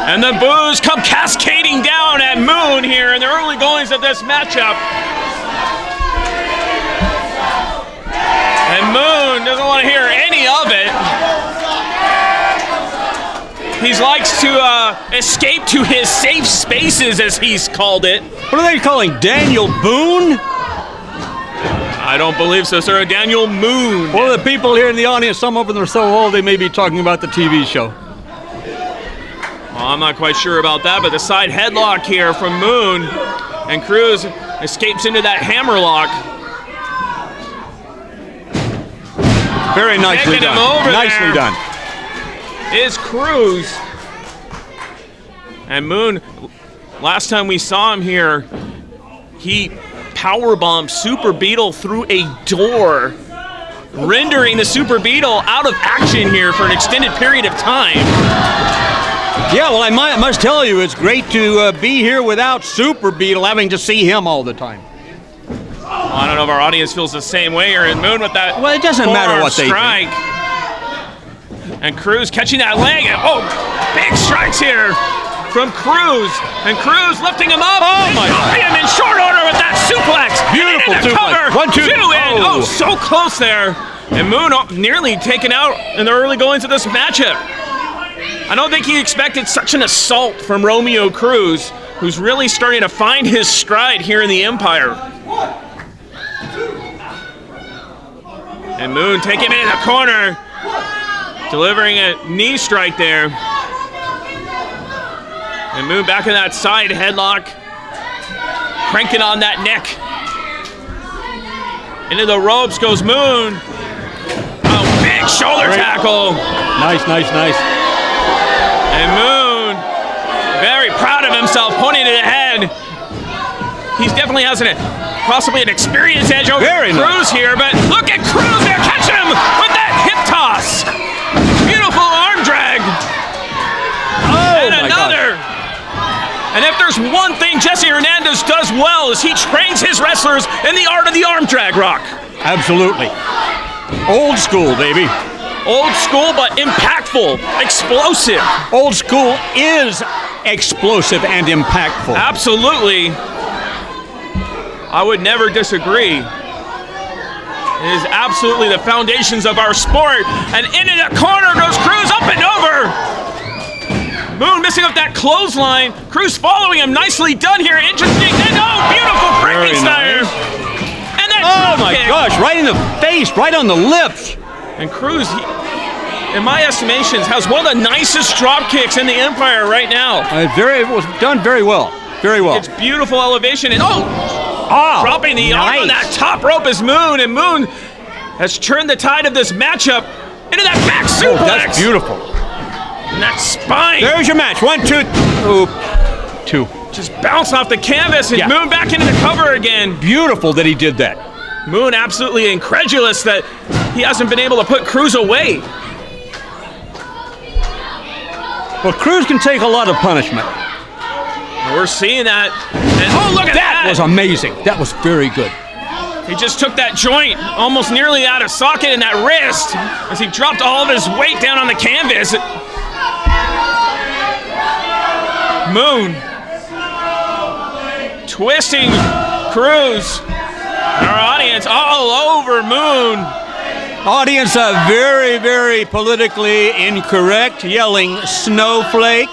And the boos come cascading down at Moon here in the early goings of this matchup. And Moon doesn't want to hear any of it. He likes to escape to his safe spaces, as he's called it. What are they calling Daniel Boone? I don't believe so, sir. Daniel Moon. Well, the people here in the audience, some of them are so old they may be talking about the TV show. Well, I'm not quite sure about that, but the side headlock here from Moon, and Cruz escapes into that hammerlock. Very nicely done. Nicely done. Is Cruz. And Moon, last time we saw him here, he powerbombed Super Beetle through a door, rendering the Super Beetle out of action here for an extended period of time. Yeah, well, I must tell you, it's great to be here without Super Beetle, having to see him all the time. Well, I don't know if our audience feels the same way here in Moon with that. Well, it doesn't matter what they strike. And Cruz catching that leg. Oh, big strikes here from Cruz. And Cruz lifting him up. Oh, my God. Him in short order with that suplex. Beautiful suplex. Cover. 1, 2, in. Oh, so close there. And Moon nearly taken out in the early goings of this matchup. I don't think he expected such an assault from Romeo Cruz, who's really starting to find his stride here in the Empire. And Moon taking him in the corner, delivering a knee strike there. And Moon back in that side headlock, cranking on that neck. Into the ropes goes Moon. Oh, big shoulder tackle. Nice. And Moon, very proud of himself, pointing it ahead. He definitely has possibly an experience edge over Cruz here, but look at Cruz there, catching him with that hip toss. Beautiful arm drag. Oh, and another. And if there's one thing Jesse Hernandez does well is he trains his wrestlers in the art of the arm drag, Rock. Absolutely. Old school, baby. Old school, but impactful, explosive. Old school is explosive and impactful. Absolutely. I would never disagree. It is absolutely the foundations of our sport. And into the corner goes Cruz, up and over. Moon missing up that clothesline. Cruz following him. Nicely done here. Interesting. And beautiful Frankenstein. Nice. And that oh my gosh, right in the face, right on the lips. And Cruz, in my estimations, has one of the nicest drop kicks in the Empire right now. It was done very well. Very well. It's beautiful elevation. And dropping the arm on that top rope is Moon. And Moon has turned the tide of this matchup into that back suplex. Oh, that's beautiful. And that spine. There's your match. 1, 2. 2. Just bounced off the canvas and Moon back into the cover again. Beautiful that he did that. Moon absolutely incredulous that he hasn't been able to put Cruz away. Well, Cruz can take a lot of punishment. We're seeing that. And look at that. That was amazing. That was very good. He just took that joint almost nearly out of socket in that wrist as he dropped all of his weight down on the canvas. Moon twisting Cruz. Our audience all over Moon. Audience, very, very politically incorrect, yelling snowflake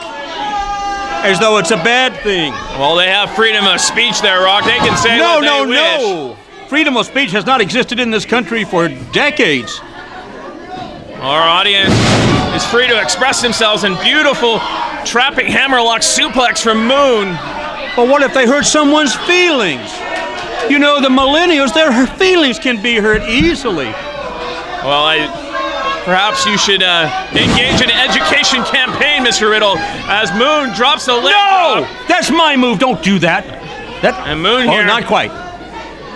as though it's a bad thing. Well, they have freedom of speech there, Rock. They can say what they wish. No. Freedom of speech has not existed in this country for decades. Our audience is free to express themselves in beautiful trapping hammerlock suplex from Moon. But what if they hurt someone's feelings? You know, the millennials, their feelings can be hurt easily. Well, perhaps you should engage in an education campaign, Mr. Riddle, as Moon drops the leg. No! That's my move. Don't do that. And Moon here. Oh, not quite.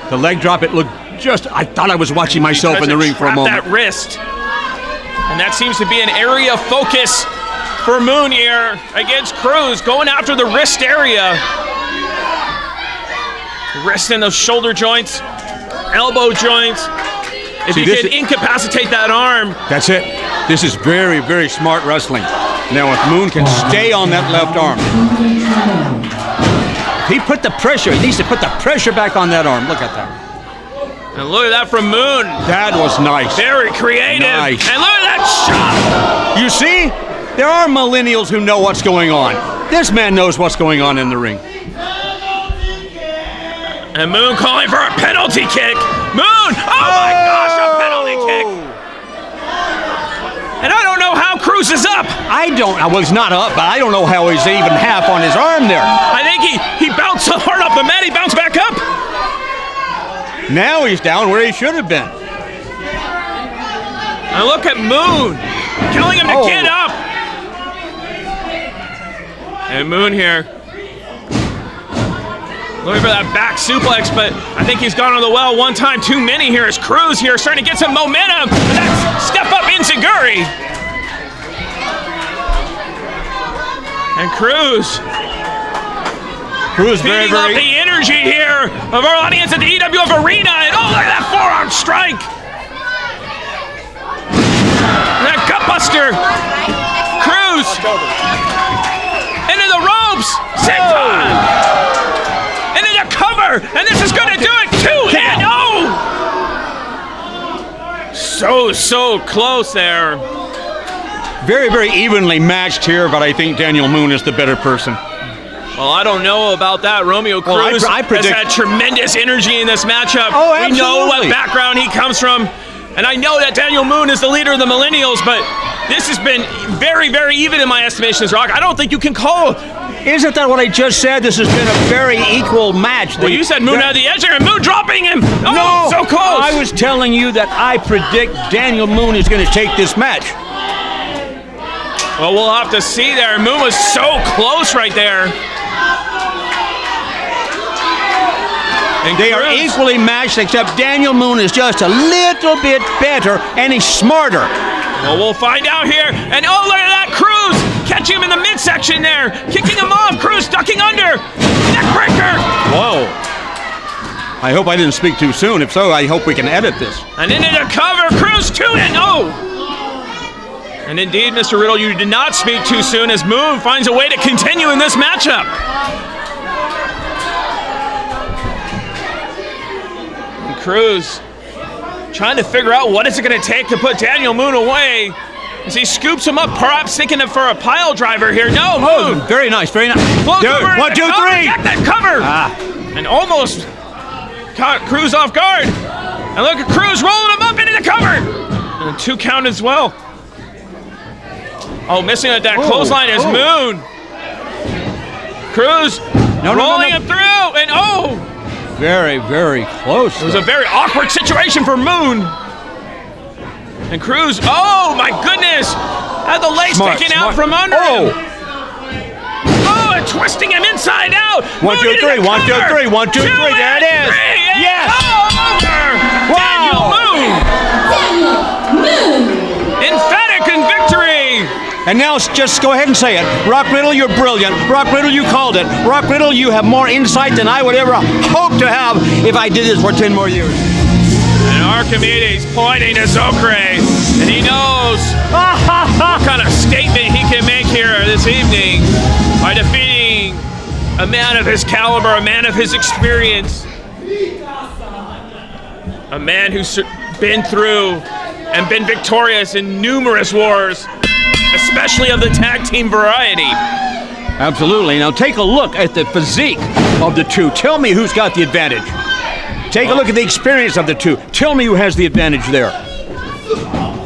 The leg drop, it looked just... I thought I was watching myself in the ring for a moment. That wrist. And that seems to be an area of focus for Moon here against Cruz, going after the wrist area. Wrist and those shoulder joints, elbow joints. If you can incapacitate that arm. That's it. This is very, very smart wrestling. Now if Moon can stay on that left arm. He put the pressure. He needs to put the pressure back on that arm. Look at that. And look at that from Moon. That was nice. Very creative. Nice. And look at that shot. You see? There are millennials who know what's going on. This man knows what's going on in the ring. And Moon calling for a penalty kick. Moon! Oh my gosh, a penalty kick. And I don't know how Cruz is up. Well, he's not up, but I don't know how he's even half on his arm there. I think he bounced so hard off the mat, he bounced back up. Now he's down where he should have been. And look at Moon, telling him to get up. And Moon here. Looking for that back suplex, but I think he's gone on the well one time too many here as Cruz here starting to get some momentum. And that's step up Inzaguri. And Cruz very, feeding off the energy here of our audience at the EWF arena. And oh, look at that forearm strike. And that gutbuster. Cruz into the ropes. Senton. Into the cover. And this is going to do it too. And oh. So close there. Very, very evenly matched here, but I think Daniel Moon is the better person. Well, I don't know about that. Romeo Cruz has had tremendous energy in this matchup. Oh, absolutely. We know what background he comes from. And I know that Daniel Moon is the leader of the Millennials, but this has been very, very even in my estimation, Rock. I don't think you can call. Isn't that what I just said? This has been a very equal match. Well, you said Moon out of the edge there, and Moon dropping him. Oh, no, so close. I was telling you that I predict Daniel Moon is going to take this match. Well, we'll have to see there. Moon was so close right there. And they are equally matched, except Daniel Moon is just a little bit better, and he's smarter. Well, we'll find out here. And oh, look at that, Cruz! Catching him in the midsection there. Kicking him off. Cruz ducking under. Neckbreaker. Whoa. I hope I didn't speak too soon. If so, I hope we can edit this. And into the cover. Cruz 2-0. And indeed, Mr. Riddle, you did not speak too soon as Moon finds a way to continue in this matchup. And Cruz trying to figure out what is it going to take to put Daniel Moon away as he scoops him up, perhaps thinking of for a pile driver here. No, Moon. Oh, very nice, very nice. Float Dude, over 1, 2, 3. Get that cover. And almost caught Cruz off guard. And look at Cruz rolling him up into the cover. And a 2 count as well. Oh, missing at that clothesline is Moon. Cruz rolling him through, and oh! Very, very close. It was a very awkward situation for Moon. And Cruz, oh my goodness! Had the legs sticking out from under him. Oh, and twisting him inside out. 1, 2, 3, 1, 2, 3, 1, 2, 3, there it is. Yes! Over. Wow! Daniel Moon! Emphatic in victory! And now just go ahead and say it. Rock Riddle, you're brilliant. Rock Riddle, you called it. Rock Riddle, you have more insight than I would ever hope to have if I did this for 10 more years. And Archimedes pointing to Zokre, and he knows what kind of statement he can make here this evening by defeating a man of his caliber, a man of his experience, a man who's been through and been victorious in numerous wars, especially of the tag team variety. Absolutely. Now take a look at the physique of the two. Tell me who's got the advantage. Take a look at the experience of the two. Tell me who has the advantage there.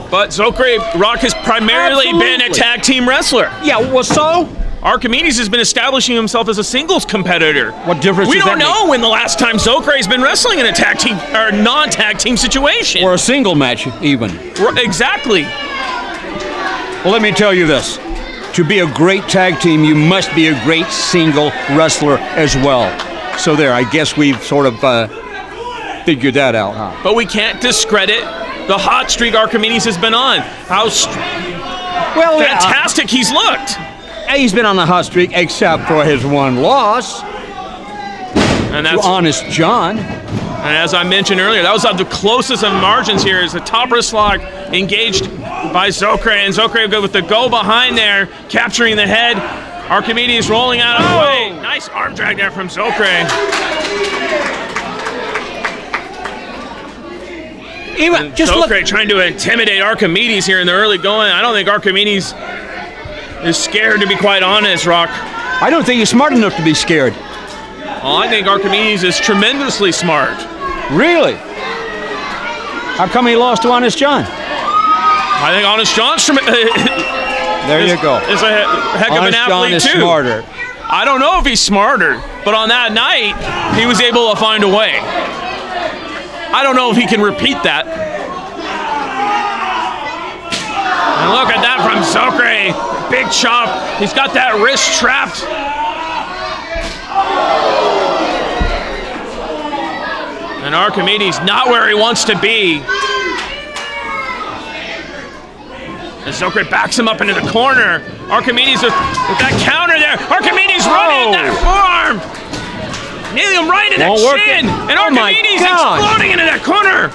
But Zokre, Rock has primarily been a tag team wrestler. Yeah, well, so? Archimedes has been establishing himself as a singles competitor. What difference does that make? We don't know when the last time Zokre has been wrestling in a tag team or non-tag team situation. Or a single match, even. Exactly. Well, let me tell you this. To be a great tag team, you must be a great single wrestler as well. So there, I guess we've sort of figured that out, huh? But we can't discredit the hot streak Archimedes has been on. How fantastic he's looked. He's been on the hot streak, except for his one loss. And that's to Honest John. And as I mentioned earlier, that was the closest of margins here as the top wrist lock engaged by Zokre, and Zokre go with the go behind there, capturing the head. Archimedes rolling out of the way. Nice arm drag there from Zokre. Zokre trying to intimidate Archimedes here in the early going. I don't think Archimedes is scared, to be quite honest, Rock. I don't think he's smart enough to be scared. Well, I think Archimedes is tremendously smart. Really? How come he lost to Honest John? I think Honest John's there you go. Is a heck of an athlete, John is too. Smarter. I don't know if he's smarter, but on that night, he was able to find a way. I don't know if he can repeat that. And look at that from Zokre. Big chop. He's got that wrist trapped. And Archimedes not where he wants to be. And Zokre backs him up into the corner. Archimedes with that counter there. Archimedes running that forearm. Nailing him right in the chin. And Archimedes exploding into that corner.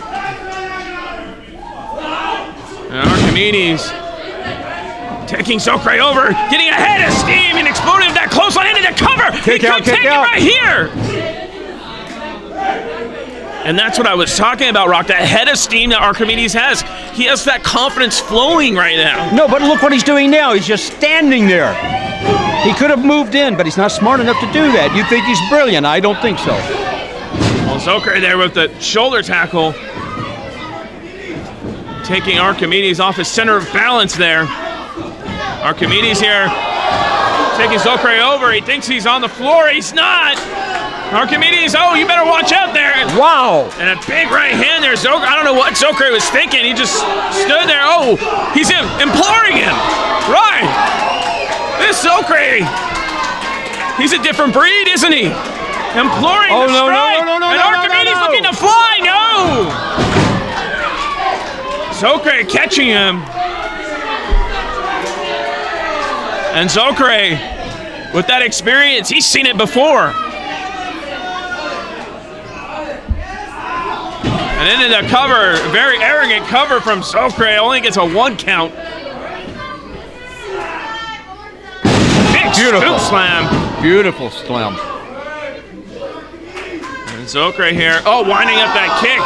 And Archimedes taking Zokre over, getting a head of steam and exploding that clothesline into the cover. He could take it right here. And that's what I was talking about, Rock, that head of steam that Archimedes has. He has that confidence flowing right now. No, but look what he's doing now. He's just standing there. He could have moved in, but he's not smart enough to do that. You think he's brilliant? I don't think so. Well, Zokre there with the shoulder tackle. Taking Archimedes off his center of balance there. Archimedes here taking Zokre over. He thinks he's on the floor. He's not. Archimedes, oh, you better watch out there. Wow. And a big right hand there. Zokre, I don't know what Zokre was thinking. He just stood there. Oh, he's imploring him. Right. This Zokre, he's a different breed, isn't he? Imploring the strike. No, and Archimedes looking to fly. No. Zokre catching him. And Zokre, with that experience, he's seen it before. And into the cover, very arrogant cover from Zokre, only gets a 1 count. Big scoop slam. Beautiful slam. And Zokre here, winding up that kick.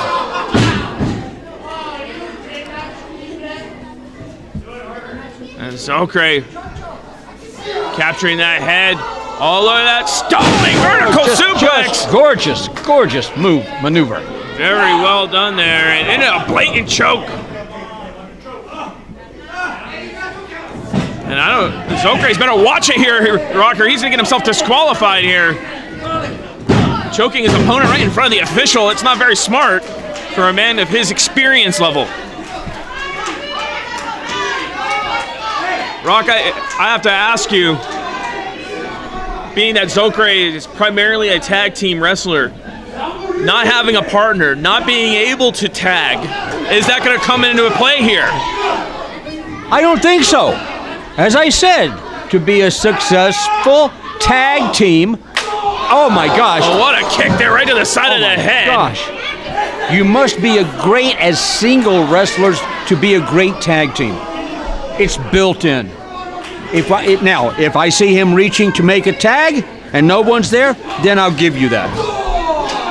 And Zokre capturing that head. Oh, look at that stalling vertical suplex. Just gorgeous maneuver. Very well done there, and into a blatant choke. And Zokre's better watch it here, Rocker. He's gonna get himself disqualified here. Choking his opponent right in front of the official. It's not very smart for a man of his experience level. Rock, I have to ask you, being that Zokre is primarily a tag team wrestler, not having a partner, not being able to tag, is that going to come into a play here? I don't think so. As I said, to be a successful tag team, oh my gosh. Oh, what a kick there right to the side of the head. Gosh. You must be great as single wrestlers to be a great tag team. It's built in. If I see him reaching to make a tag and no one's there, then I'll give you that.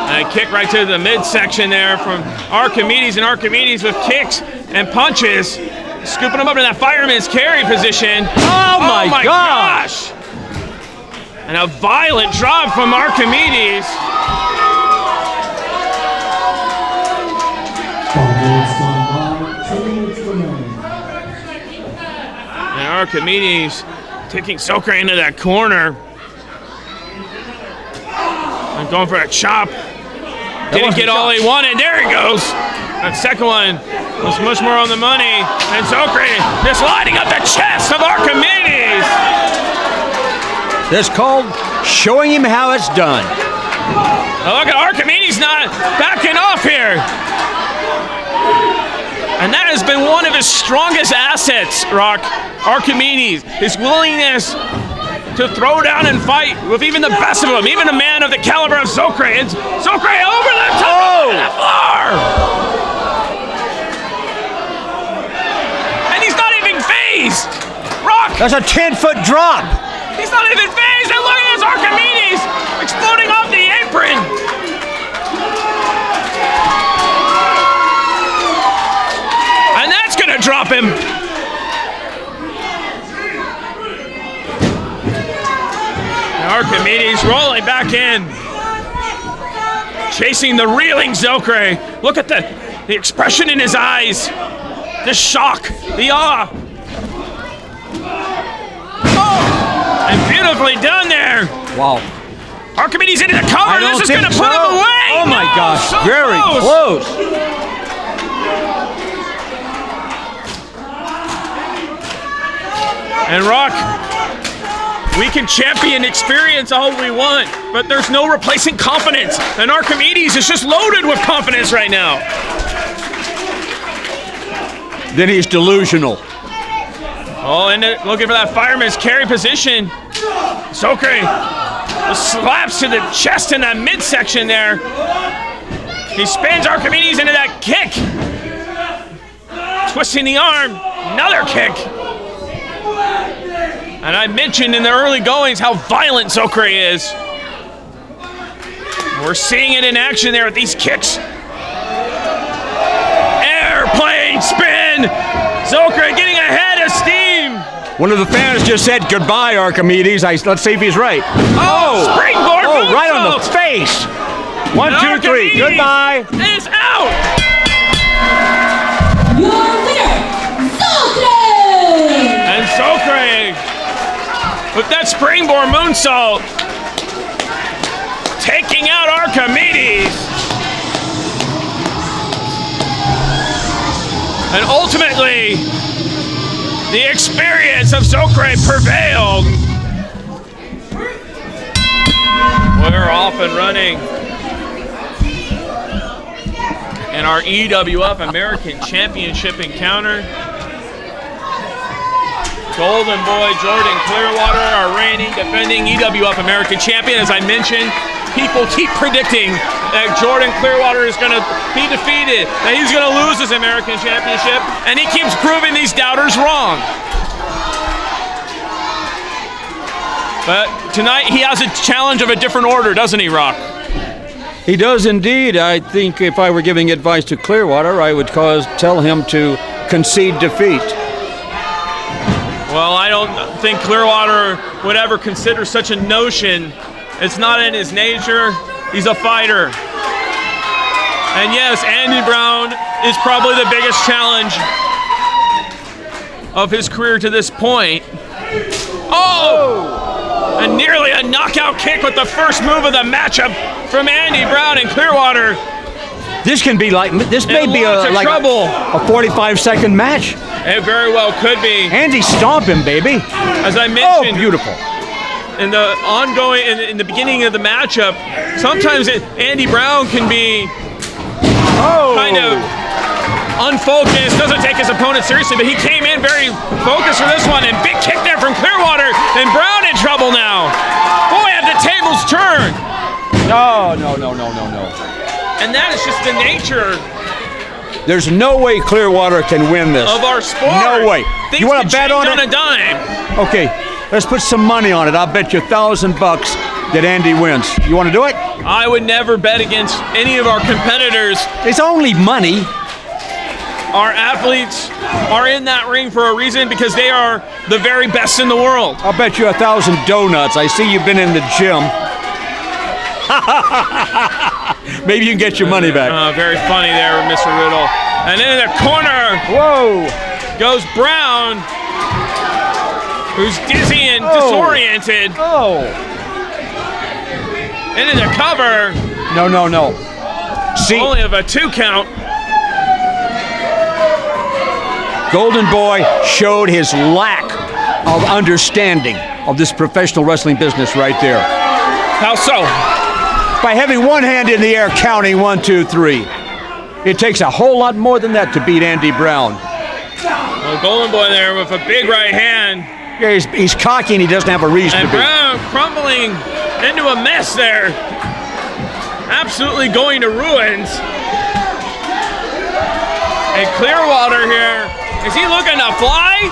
And a kick right to the midsection there from Archimedes, and Archimedes with kicks and punches, scooping him up in that fireman's carry position. Oh my gosh! And a violent drop from Archimedes. And Archimedes taking Zokre into that corner. And going for a chop. Didn't get all he wanted. There he goes. That second one was much more on the money. And Zokre just lighting up the chest of Archimedes. That's called showing him how it's done. Oh, look at Archimedes not backing off here. And that has been one of his strongest assets, Rock. Archimedes, his willingness to throw down and fight with even the best of them, even a man of the caliber of Zokre. And Zokre over the top of the floor. And phased. Rock! That's a 10-foot drop. He's not even phased, and look at this Archimedes exploding off the apron. And that's gonna drop him. And Archimedes rolling back in. Chasing the reeling Zokre. Look at the expression in his eyes. The shock, the awe. Oh! And beautifully done there. Wow. Archimedes into the cover. This is going to put him away. Oh my gosh, so very close. And Rock, we can champion experience all we want, but there's no replacing confidence. And Archimedes is just loaded with confidence right now. Then he's delusional. Oh, and looking for that fireman's carry position. Zokre slaps to the chest in that midsection there. He spins Archimedes into that kick. Twisting the arm, another kick. And I mentioned in the early goings how violent Zokre is. We're seeing it in action there with these kicks. Airplane spin! Zokre getting ahead of steam! One of the fans just said, goodbye, Archimedes. Let's see if he's right. Oh! Springboard moonsault! Right on the face! 1, 2, 3, goodbye! Is out! Your winner, Zokre! And Zokre, with that springboard moonsault, taking out Archimedes. And ultimately, the experience of Zokre prevailed. We're off and running. In our EWF American Championship encounter. Golden Boy Jordan Clearwater, our reigning, defending EWF American champion. As I mentioned, people keep predicting that Jordan Clearwater is going to be defeated, that he's going to lose his American championship, and he keeps proving these doubters wrong. But tonight he has a challenge of a different order, doesn't he, Rock? He does indeed. I think if I were giving advice to Clearwater, I would tell him to concede defeat. Well, I don't think Clearwater would ever consider such a notion. It's not in his nature. He's a fighter. And yes, Andy Brown is probably the biggest challenge of his career to this point. Oh! And nearly a knockout kick with the first move of the matchup from Andy Brown and Clearwater. This may be like a 45-second match. It very well could be. Andy stomp him, baby. As I mentioned, beautiful. In the ongoing, in the beginning of the matchup, sometimes Andy Brown can be kind of unfocused, doesn't take his opponent seriously, but he came in very focused for this one, and big kick there from Clearwater, and Brown in trouble now. Boy, have the tables turned. No. And that is just the nature There's no way Clearwater can win this. of our sport. No way. Things You want can to bet change on it? a dime. Okay, let's put some money on it. I'll bet you $1,000 that Andy wins. You want to do it? I would never bet against any of our competitors. It's only money. Our athletes are in that ring for a reason, because they are the very best in the world. I'll bet you 1,000 donuts. I see you've been in the gym. Maybe you can get your money back. Very funny there, Mr. Riddle. And in the corner Whoa! goes Brown, who's dizzy and disoriented. Oh! Into the cover. No. See, Only of a 2 count. Golden Boy showed his lack of understanding of this professional wrestling business right there. How so? By having one hand in the air counting 1, 2, 3. It takes a whole lot more than that to beat Andy Brown. Well, Golden Boy there with a big right hand. Yeah, he's cocky and he doesn't have a reason And to be. Brown crumbling into a mess there. Absolutely going to ruins. And Clearwater here, is he looking to fly?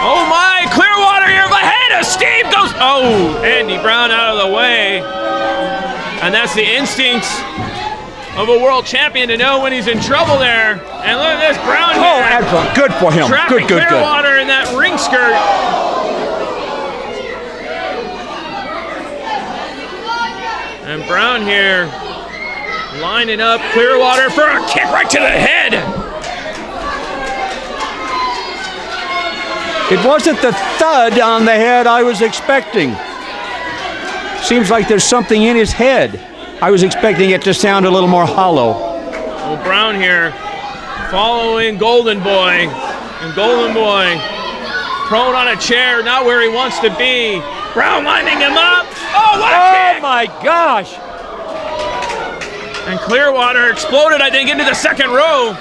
Oh my, Clearwater here ahead of Steve goes. Oh, Andy Brown out of the way. And that's the instincts of a world champion to know when he's in trouble there. And look at this, Brown here. Oh, excellent. Good for him. Trapping Good. Clearwater in that ring skirt. And Brown here lining up Clearwater for a kick right to the head. It wasn't the thud on the head I was expecting. Seems like there's something in his head. I was expecting it to sound a little more hollow. Well, Brown here following Golden Boy. And Golden Boy prone on a chair, not where he wants to be. Brown lining him up. Oh, what a kick! Oh my gosh! And Clearwater exploded, I think, into the second row.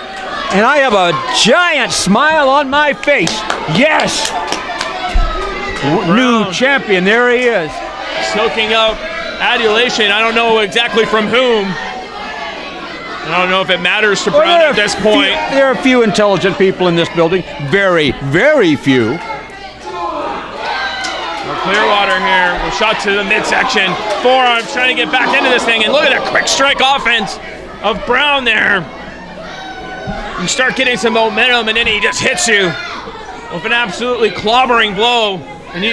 And I have a giant smile on my face. Yes! New champion, there he is. Soaking up adulation. I don't know exactly from whom. I don't know if it matters to Brown at this point. There are a few intelligent people in this building. Very, very few. Clearwater here, with shot to the midsection. Forearms trying to get back into this thing. And look at that quick strike offense of Brown there. You start getting some momentum and then he just hits you with an absolutely clobbering blow. And he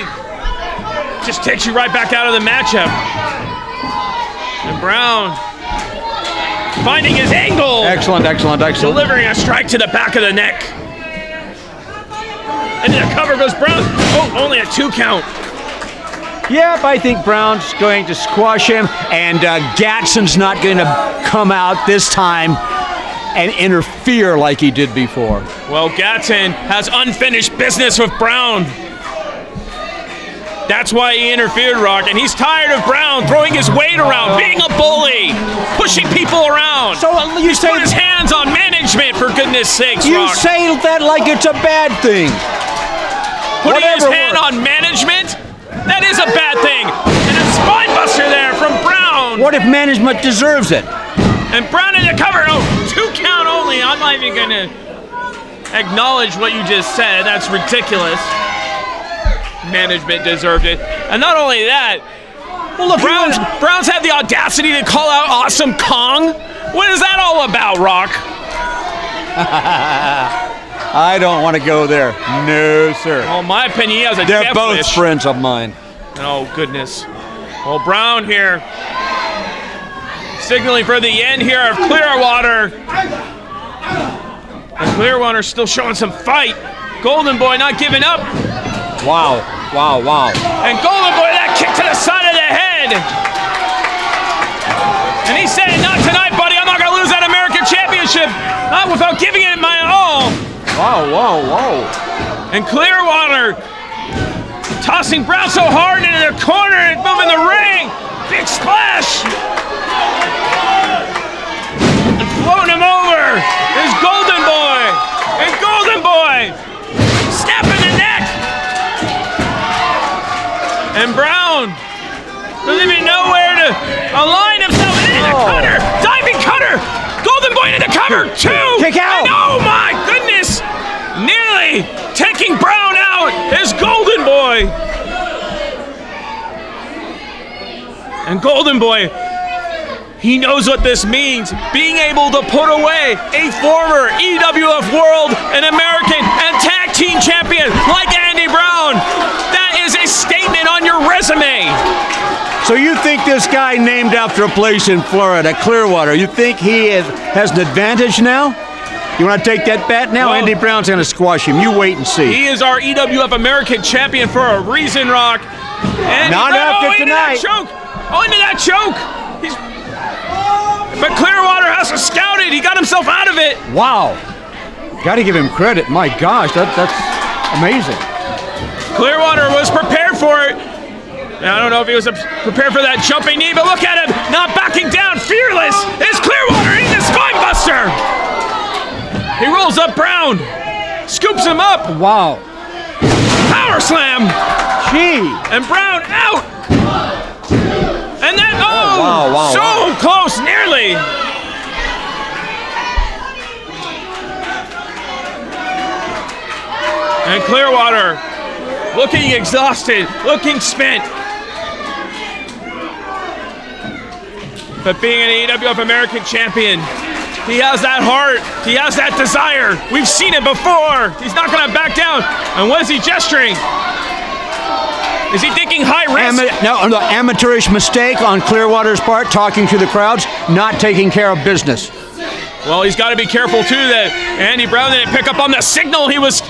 just takes you right back out of the matchup. And Brown finding his angle. Excellent. Delivering a strike to the back of the neck. And then the cover goes Brown. Oh, only a 2 count. Yep, I think Brown's going to squash him, and Gatson's not going to come out this time and interfere like he did before. Well, Gatson has unfinished business with Brown. That's why he interfered, Rock, and he's tired of Brown throwing his weight around, being a bully, pushing people around. So you say put his hands on management, for goodness sakes, you Rock. say that like it's a bad thing. Putting his Whatever hand works. on management? That is a bad thing. And a spine buster there from Brown. What if management deserves it? And Brown in the cover. Oh, 2 count only. I'm not even going to acknowledge what you just said. That's ridiculous. Management deserved it. And not only that, Well, look, Brown's had the audacity to call out Awesome Kong. What is that all about, Rock? I don't want to go there. No, sir. Well, in my opinion, he has a They're death both wish. friends of mine. Oh, goodness. Well, Brown here signaling for the end here of Clearwater. And Clearwater still showing some fight. Golden Boy not giving up. Wow. And Golden Boy, that kick to the side of the head. And he's saying, not tonight, buddy. I'm not going to lose that American Championship. Not without giving it my all. Whoa. And Clearwater tossing Brown so hard into the corner and moving the ring. Big splash. And floating him over is Golden Boy. And Golden Boy snapping the neck. And Brown doesn't even know where to align himself. And into the cutter. Diving cutter. Golden Boy into the cover. 2. Kick out. And oh my goodness. Nearly taking Brown out is Golden Boy. And Golden Boy, he knows what this means. Being able to put away a former EWF World and American and Tag Team Champion like Andy Brown. That is a statement on your resume. So you think this guy named after a place in Florida, Clearwater, you think he has an advantage now? You want to take that bet now? Well, Andy Brown's going to squash him. You wait and see. He is our EWF American Champion for a reason, Rock. And Not after tonight. Into that choke. But Clearwater has to scout it. He got himself out of it. Wow. Got to give him credit. My gosh, that's amazing. Clearwater was prepared for it. I don't know if he was prepared for that jumping knee, but look at him, not backing down, fearless. It's Clearwater in the spine buster. He rolls up Brown, scoops him up, Wow. power slam, Gee. and Brown out. And then, wow, so close, nearly. And Clearwater looking exhausted, looking spent. But being an EWF American champion, he has that heart, he has that desire. We've seen it before. He's not gonna back down. And what is he gesturing? Is he thinking high risk? No, amateurish mistake on Clearwater's part, talking to the crowds, not taking care of business. Well, he's got to be careful too that Andy Brown didn't pick up on the signal he was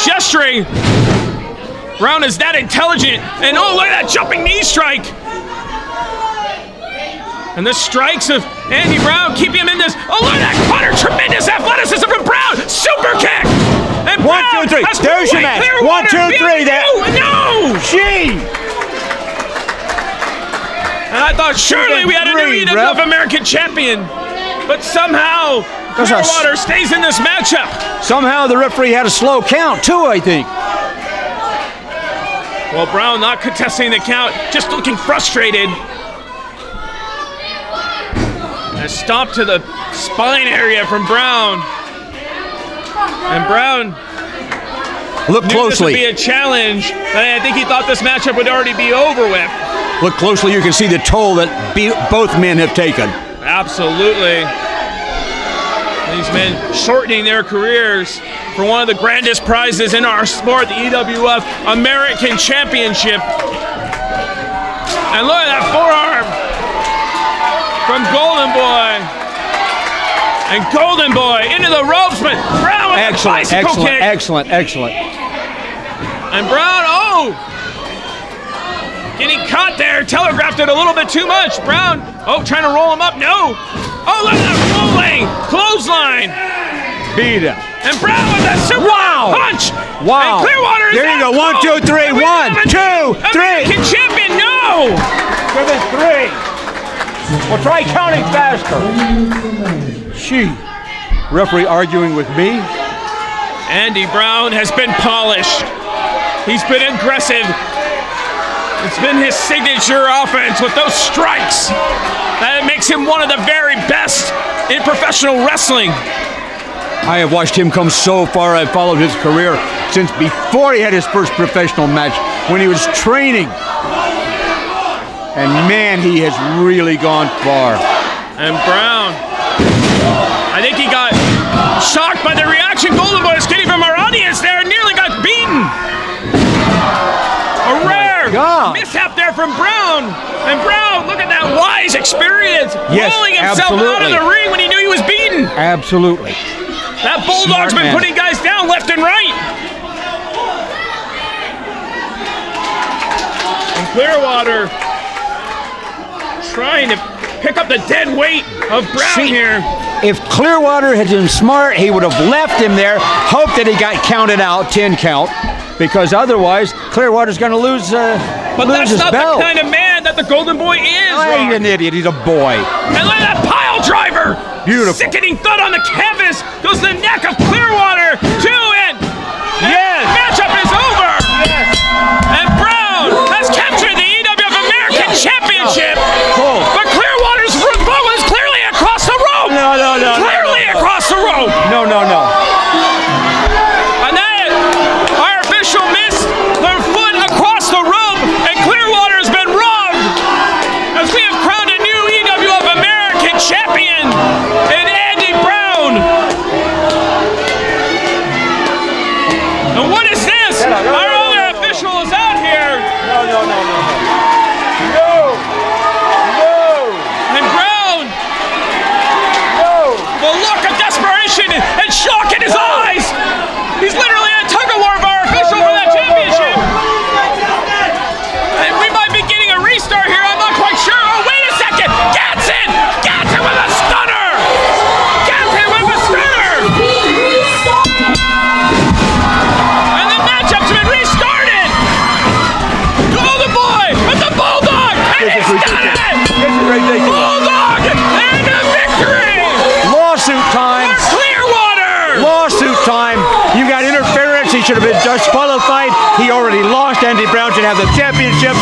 gesturing. Brown is that intelligent, and oh, look at that jumping knee strike. And the strikes of Andy Brown keep him in this. Oh, look at that corner, tremendous athleticism from Brown. Super kick. And One, Brown 2, 3. has There's your match. Clearwater 1, 2, 3. That. No. Gee. And I thought surely we had a new EWF American champion. But somehow, Clearwater stays in this matchup. Somehow the referee had a slow count, too, I think. Well, Brown not contesting the count, just looking frustrated. A stomp to the spine area from Brown. And Brown Look knew closely. This would be a challenge, but I think he thought this matchup would already be over with. Look closely, you can see the toll that both men have taken. Absolutely. These men shortening their careers for one of the grandest prizes in our sport, the EWF American Championship. And look at that forearm from Golden Boy. And Golden Boy into the ropes, but Brown with a bicycle kick. Excellent. And Brown, getting caught there, telegraphed it a little bit too much. Brown, trying to roll him up, no. Oh, look at that rolling clothesline. Beat him. And Brown with that super punch. Wow. And Clearwater is there you out. go. 1, 2, 3. 1, 2, 3. American champion, no. Give it 3. Well, try counting faster. Gee. Referee arguing with me. Andy Brown has been polished. He's been aggressive. It's been his signature offense with those strikes. That makes him one of the very best in professional wrestling. I have watched him come so far. I've followed his career since before he had his first professional match, when he was training. And man, he has really gone far. And Brown, I think he got shocked by the reaction Golden Boy is getting from our audience there and nearly got beaten. A rare mishap there from Brown. And Brown, look at that wise experience. Rolling himself out of the ring when he knew he was beaten. Absolutely. That Bulldog's been putting guys down left and right. And Clearwater trying to pick up the dead weight of Brown here. If Clearwater had been smart, he would have left him there, hoped that he got counted out, 10 count, because otherwise Clearwater's going to lose his belt. But that's not the kind of man that the Golden Boy is. He's an idiot. He's a boy. And look at that pile driver. Beautiful. Sickening thud on the canvas. Goes to the neck of Clearwater. 2 in. Yes. Matchup is over. Yes. And Brown has captured the EWF American Championship. Cool. But Clearwater's foot was clearly across the rope. No. Clearly across the rope. No. And then our official missed their foot across the rope, and Clearwater's been robbed as we have crowned a new EWF American champion in Andy Brown. And what is this? Our other official is out here. No. And Brown, the look of desperation and shock in his eyes. He's literally in a tug-of-war of our official for that championship. And we might be getting a restart here. I'm not quite sure. Oh, wait a second. Gatson with a stunner. Gatson with a stunner. And the matchup's been restarted. Golden Boy with the Bulldog. And he's done it. This is ridiculous. Bulldog and a victory. Lawsuit time. For Clearwater. Lawsuit time. You got interference. He should have been disqualified. He already lost. Andy Brown should have the championship.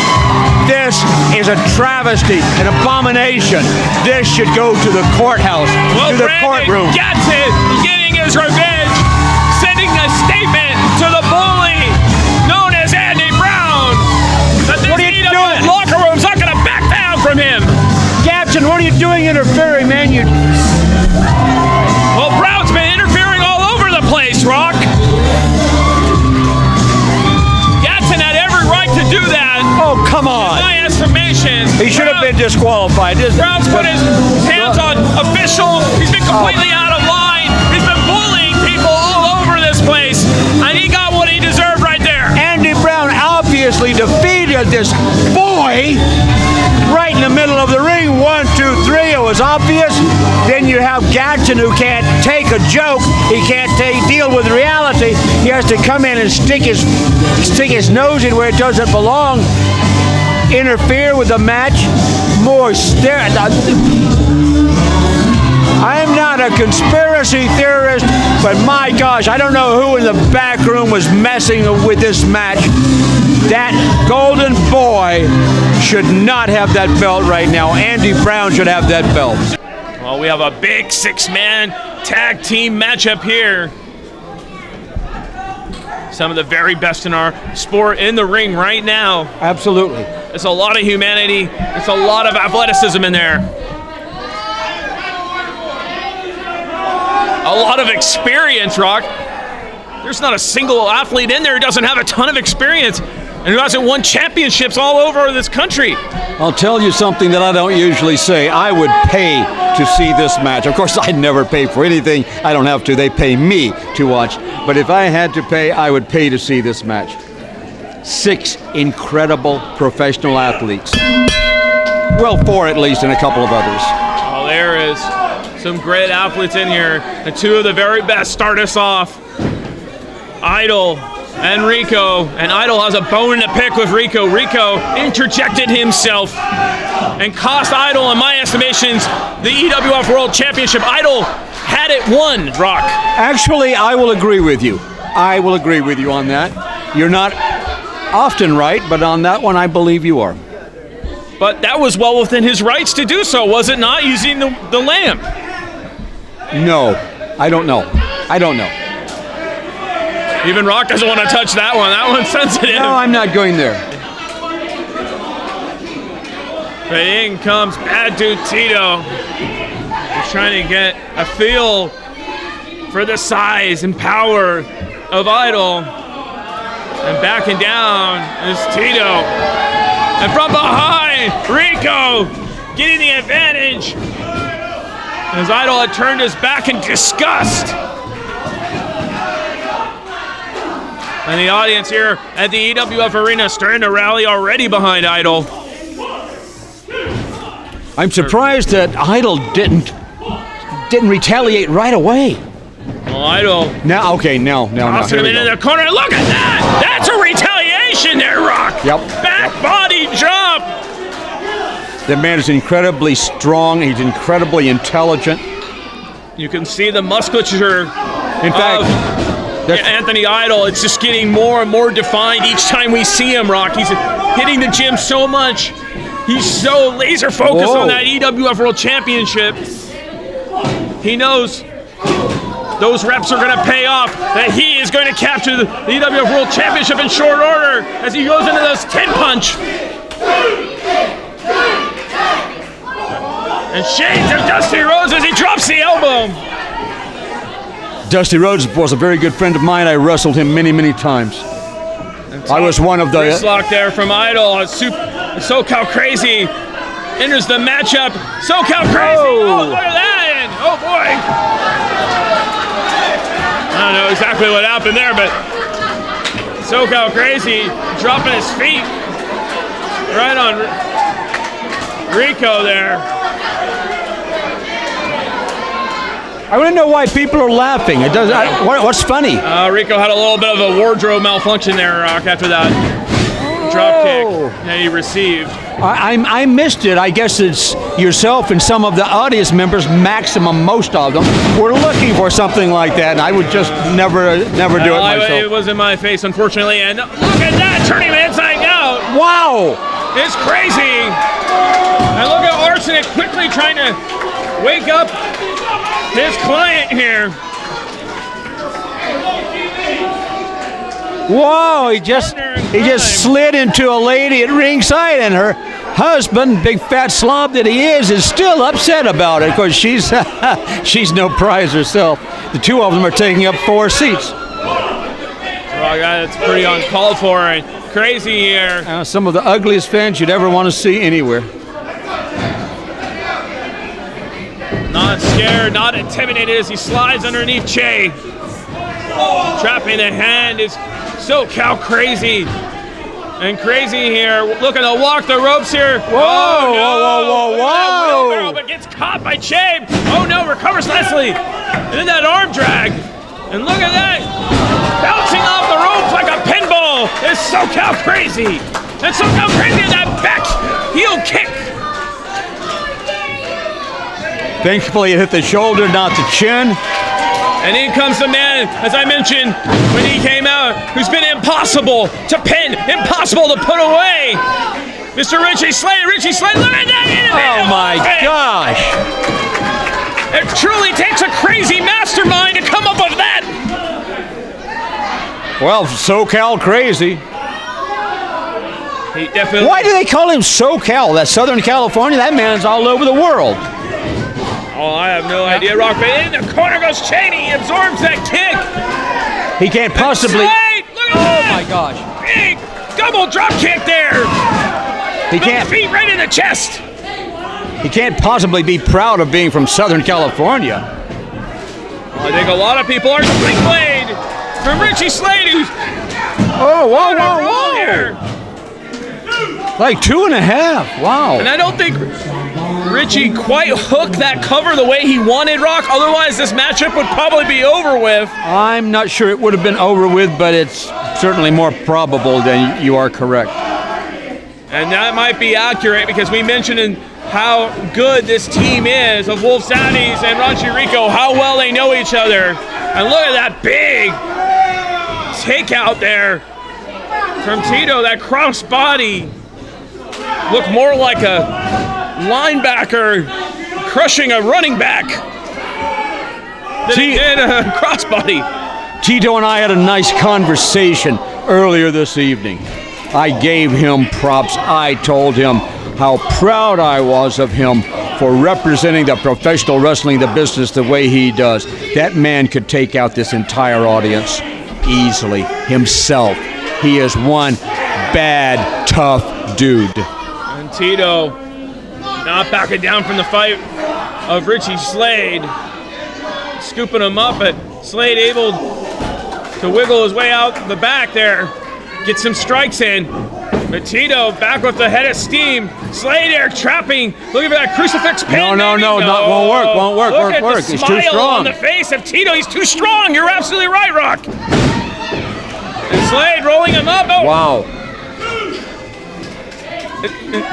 This is a travesty, an abomination. This should go to the courthouse, to the courtroom. Gatson getting his revenge, sending a statement to the bully known as Andy disqualified. Brown's put his hands on officials. He's been completely out of line. He's been bullying people all over this place. And he got what he deserved right there. Andy Brown obviously defeated this boy right in the middle of the ring. 1, 2, 3. It was obvious. Then you have Gatson, who can't take a joke. He can't deal with reality. He has to come in and stick his nose in where it doesn't belong. Interfere with the match. More stare. I'm not a conspiracy theorist, but my gosh, I don't know who in the back room was messing with this match. That golden boy should not have that belt right now. Andy Brown should have that belt. Well, we have a big 6-man tag team matchup here. Some of the very best in our sport in the ring right now. Absolutely. It's a lot of humanity. It's a lot of athleticism in there. A lot of experience, Rock. There's not a single athlete in there who doesn't have a ton of experience and who hasn't won championships all over this country. I'll tell you something that I don't usually say. I would pay to see this match. Of course, I never pay for anything. I don't have to. They pay me to watch. But if I had to pay, I would pay to see this match. 6 incredible professional athletes. Well, 4 at least, and a couple of others. Oh, there is some great athletes in here. And 2 of the very best start us off. Idol and Rico. And Idol has a bone to pick with Rico. Rico interjected himself and cost Idol, in my estimations, the EWF World Championship. Idol had it won, Rock. Actually, I will agree with you. I will agree with you on that. You're not often right, but on that one, I believe you are. But that was well within his rights to do so, was it not, using the lamp? No, I don't know. I don't know. Even Rock doesn't want to touch that one. That one's sensitive. No, I'm not going there. But in comes bad dude Tito. He's trying to get a feel for the size and power of Idol. And backing down is Tito. And from behind, Rico getting the advantage. As Idol had turned his back in disgust. And the audience here at the EWF Arena starting to rally already behind Idol. I'm surprised that Idol didn't retaliate right away. Well, Idol. Now, okay, now. Tossing him into the corner. Look at that! That's a retaliation there, Rock. Yep. Back body drop. The man is incredibly strong. He's incredibly intelligent. You can see the musculature. In fact, Anthony Idol, it's just getting more and more defined each time we see him, Rock. He's hitting the gym so much. He's so laser focused on that EWF World Championship. He knows those reps are going to pay off, that he is going to capture the EWF World Championship in short order as he goes into those 10-punch. And shades of Dusty Rhodes as he drops the elbow. Dusty Rhodes was a very good friend of mine. I wrestled him many, many times. I was one of the... Wrist lock there from Idol. SoCal Crazy enters the matchup. SoCal Crazy. Oh, look at that. And, oh, boy. I don't know exactly what happened there, but SoCal Crazy dropping his feet right on Rico there. I want to know why people are laughing. It does. What's funny? Rico had a little bit of a wardrobe malfunction there, Rock, after that drop kick that he received. I missed it. I guess it's yourself and some of the audience members, maximum most of them, were looking for something like that, and I would just never do it myself. It was in my face, unfortunately, and look at that, turning him inside out. Wow! It's crazy. And look at Arsenic quickly trying to wake up his client here. Whoa, he just slid into a lady at ringside, and her husband, big fat slob that he is still upset about it. Of course, she's no prize herself. The two of them are taking up 4 seats. Well, that's pretty uncalled for and crazy here. Some of the ugliest fans you'd ever want to see anywhere. Not scared, not intimidated as he slides underneath Che. Trapping the hand is SoCal crazy. And Crazy here, looking to walk the ropes here. Whoa, oh, no. whoa, whoa, whoa. But gets caught by Che. Oh no, recovers Leslie. And then that arm drag. And look at that. Bouncing off the ropes like a pinball is SoCal Crazy. And SoCal Crazy in that back heel kick. Thankfully, it hit the shoulder, not the chin. And in comes the man, as I mentioned when he came out, who's been impossible to pin, impossible to put away. Mr. Richie Slade, Richie Slade, look at that! Oh my gosh! It truly takes a crazy mastermind to come up with that! Well, SoCal Crazy. He definitely... Why do they call him SoCal? That's Southern California. That man's all over the world. Oh, I have no idea, Rock. But in the corner goes Cheney. He absorbs that kick. He can't possibly... Slade, look at that! Oh my gosh. Big double drop kick there. He can't... Feet right in the chest. He can't possibly be proud of being from Southern California. Well, I think a lot of people are. Big blade from Richie Slade, who's Oh, whoa, on a roll whoa, here. whoa. Like 2.5. Wow. And I don't think Richie quite hooked that cover the way he wanted, Rock. Otherwise, this matchup would probably be over with. I'm not sure it would have been over with, but it's certainly more probable than you are correct. And that might be accurate because we mentioned how good this team is of Wolf Zaddies and Raunchy Rico, how well they know each other. And look at that big takeout there from Tito, that cross body. Looked more like a linebacker crushing a running back than he did a crossbody. Tito and I had a nice conversation earlier this evening. I gave him props. I told him how proud I was of him for representing the professional wrestling, the business, the way he does. That man could take out this entire audience easily himself. He is one bad, tough dude. And Tito not backing down from the fight of Richie Slade. Scooping him up, but Slade able to wiggle his way out the back there. Get some strikes in. But Tito back with the head of steam. Slade there trapping. Looking for that crucifix pin. No, won't work. He's too strong. On the face of Tito. He's too strong. You're absolutely right, Rock. And Slade rolling him up. Oh. Wow.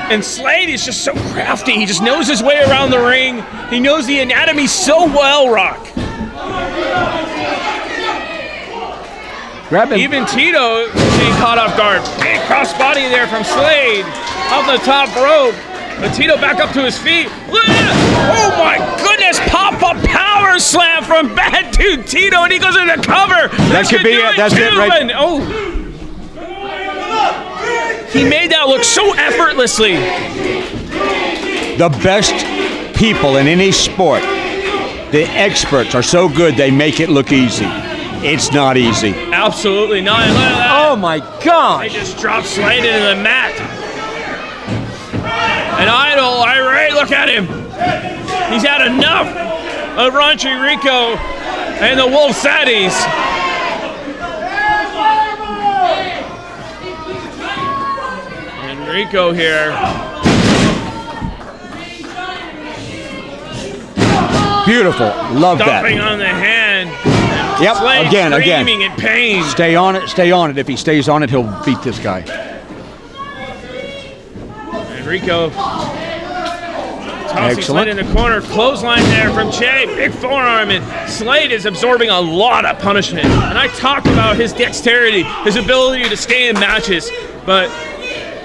And Slade is just so crafty. He just knows his way around the ring. He knows the anatomy so well, Rock. Grab him. Even Tito being caught off guard. Big crossbody there from Slade off the top rope. But Tito back up to his feet. Look at that. Oh my goodness, pop-up power slam from Bad Dude Tito, and he goes into cover. That could be it. That's it right. And, oh. He made that look so effortlessly. The best people in any sport, the experts, are so good they make it look easy. It's not easy. Absolutely not. Look at that. Oh my gosh. They just dropped Slade into the mat. An idol, irate, look at him. He's had enough of Raunchy Rico and the Wolf Zaddies. And Rico here. Beautiful. Love Stomping that. on the hand. Yep, Slade again. screaming in pain. Stay on it. If he stays on it, he'll beat this guy. And Rico tossing Slade in the corner. Clothesline there from Che. Big forearm. And Slade is absorbing a lot of punishment. And I talked about his dexterity, his ability to stay in matches. But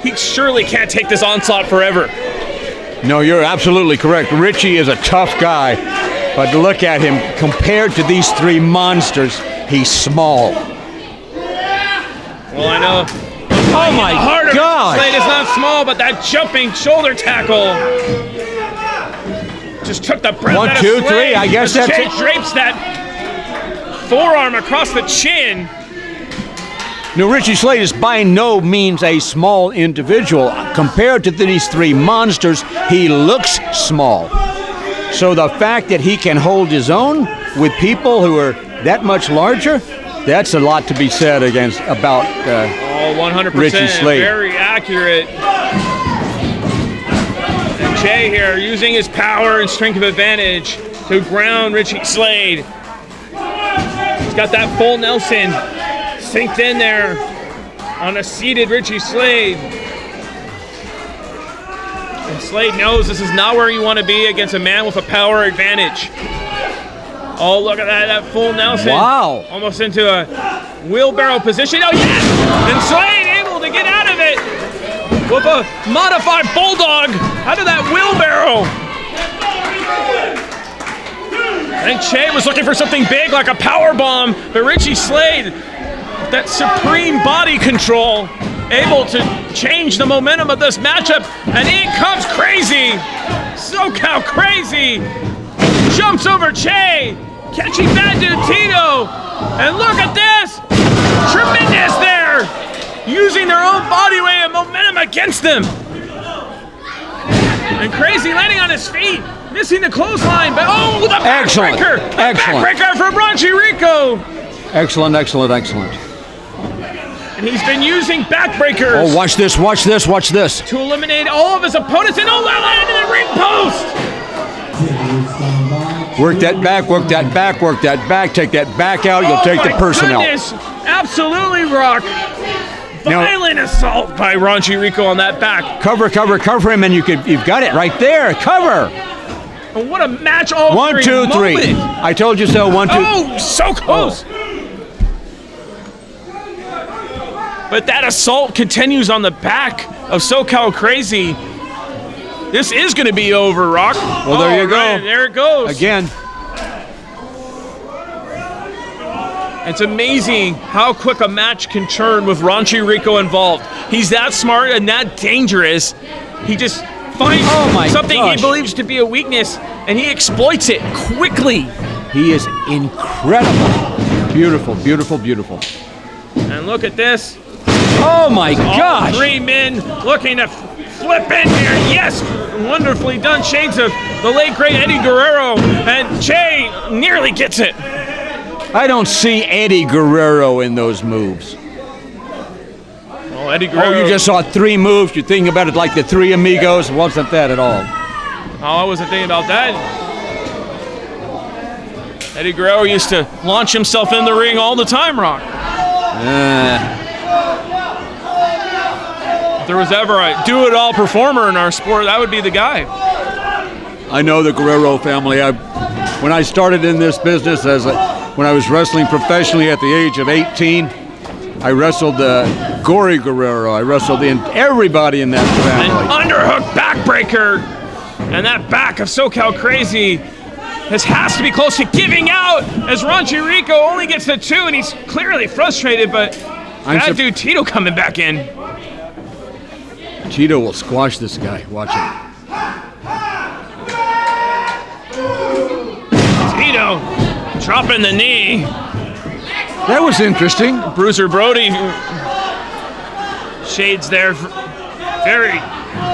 he surely can't take this onslaught forever. No, you're absolutely correct. Richie is a tough guy. But look at him. Compared to these three monsters, he's small. Well, I know. Oh my God! Slade is not small, but that jumping shoulder tackle just took the breath out of Slade. 1, 2, 3. I guess that's it. Drapes that forearm across the chin. No, Richie Slade is by no means a small individual. Compared to these three monsters, he looks small. So the fact that he can hold his own with people who are that much larger, that's a lot to be said about 100%. Richie Slade. Very accurate. And Che here using his power and strength of advantage to ground Richie Slade. He's got that full Nelson synced in there on a seated Richie Slade. And Slade knows this is not where you want to be against a man with a power advantage. Oh, look at that full Nelson. Wow. Almost into a wheelbarrow position. Oh, yes! And Slade able to get out of it with a modified bulldog out of that wheelbarrow. I think Che was looking for something big like a power bomb, but Richie Slade, that supreme body control, able to change the momentum of this matchup, and in comes Crazy. SoCal Crazy jumps over Che, catching bad dude Tito, and look at this, tremendous there, using their own body weight and momentum against them. And Crazy landing on his feet, missing the clothesline, but oh, the backbreaker! Excellent. Backbreaker from Raunchy Rico! Excellent, excellent, excellent. And he's been using backbreakers. Oh, watch this, watch this, watch this. To eliminate all of his opponents, and oh, that landed in the ring post! Work that back, work that back, work that back, take that back out, you'll take the person goodness. out. Absolutely, Rock. Violent assault by Raunchy Rico on that back. Cover, cover, cover him, and you've got it right there. Cover. And what a match all 1, 2, 3. I told you so. 1, 2. Oh, so close. Oh. But that assault continues on the back of SoCal Crazy. This is going to be over, Rock. Well, there you go. Right, there it goes. Again. It's amazing how quick a match can turn with Raunchy Rico involved. He's that smart and that dangerous. He just finds something he believes to be a weakness, and he exploits it quickly. He is incredible. Beautiful, beautiful, beautiful. And look at this. Oh, my gosh. All 3 men looking to flip in here. Yes, wonderfully done. Shades of the late, great Eddie Guerrero. And Che nearly gets it. I don't see Eddie Guerrero in those moves. Well, Eddie Guerrero. Oh, you just saw 3 moves. You're thinking about it like the 3 Amigos. It wasn't that at all. Oh, I wasn't thinking about that. Eddie Guerrero used to launch himself in the ring all the time, Rock. If there was ever a do-it-all performer in our sport, that would be the guy. I know the Guerrero family. When I started in this business when I was wrestling professionally at the age of 18, I wrestled Gory Guerrero. I wrestled everybody in that family. An underhook backbreaker, and that back of SoCal Crazy has to be close to giving out as Raunchy Rico only gets to 2, and he's clearly frustrated, but that dude Tito coming back in. Tito will squash this guy. Watch it. Tito dropping the knee. That was interesting. Bruiser Brody shades there. Very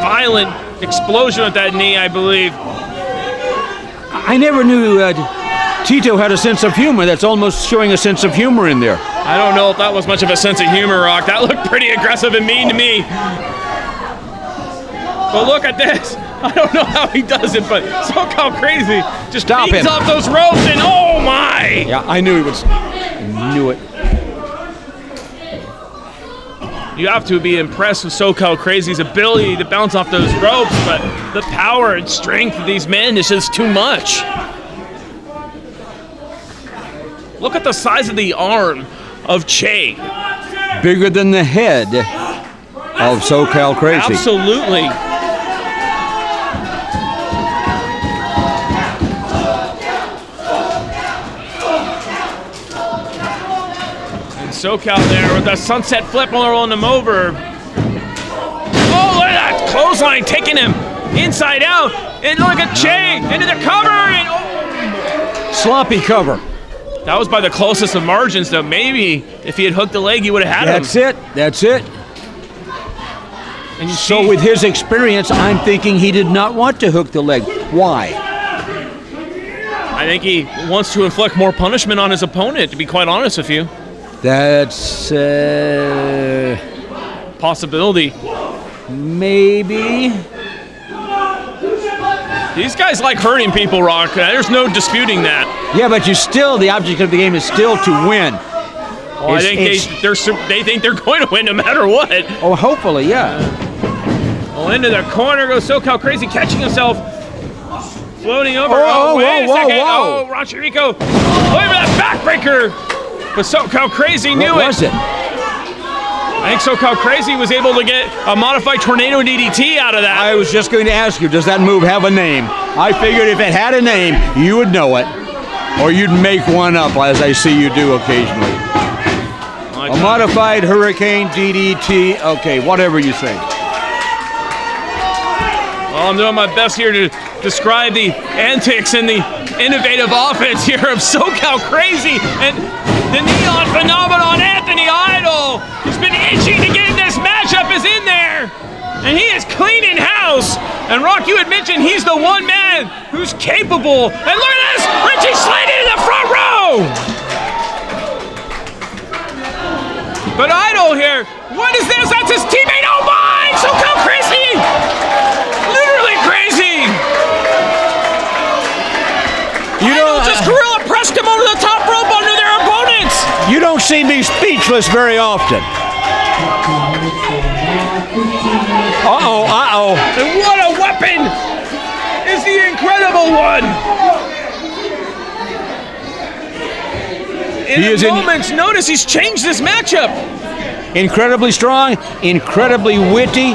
violent explosion with that knee, I believe. I never knew Tito had a sense of humor. That's almost showing a sense of humor in there. I don't know if that was much of a sense of humor, Rock. That looked pretty aggressive and mean to me. But look at this. I don't know how he does it, but SoCal Crazy just beats off those ropes, and oh my! Yeah, I knew he was. I knew it. You have to be impressed with SoCal Crazy's ability to bounce off those ropes, but the power and strength of these men is just too much. Look at the size of the arm of Che. Bigger than the head of SoCal Crazy. Absolutely. SoCal there with a sunset flip rolling him over. Oh, look at that clothesline taking him inside out. And look at Che into the cover. And sloppy cover. That was by the closest of margins, though. Maybe if he had hooked the leg, he would have had him. That's it. That's it. And so with his experience, I'm thinking he did not want to hook the leg. Why? I think he wants to inflict more punishment on his opponent, to be quite honest with you. That's Possibility. maybe. These guys like hurting people, Rock. There's no disputing that. Yeah, but the object of the game is still to win. Well, I think they think they're going to win no matter what. Oh, hopefully, yeah. Well, into the corner goes SoCal Crazy, catching himself. Floating over. Whoa, whoa. Oh, Raunchy Rico. Look at that backbreaker. But SoCal Crazy knew What was it? I think SoCal Crazy was able to get a modified tornado DDT out of that. I was just going to ask you, does that move have a name? I figured if it had a name, you would know it. Or you'd make one up, as I see you do occasionally. A modified Hurricane DDT. Okay, whatever you say. Well, I'm doing my best here to describe the antics and the innovative offense here of SoCal Crazy and the neon phenomenon Anthony Idol. He's been itching to get in this matchup, is in there, and he is cleaning house. And Rock, you had mentioned he's the one man who's capable. And look at this, Richie Slade in the front row. But Idol here, what is this? That's his teammate. Oh my! SoCal Crazy! Literally crazy! Idol just gorilla pressed him over the top rope under their opponents! You don't see me speechless very often. Uh-oh. And what a weapon is the Incredible One! In a moment's notice, he's changed this matchup. Incredibly strong, incredibly witty.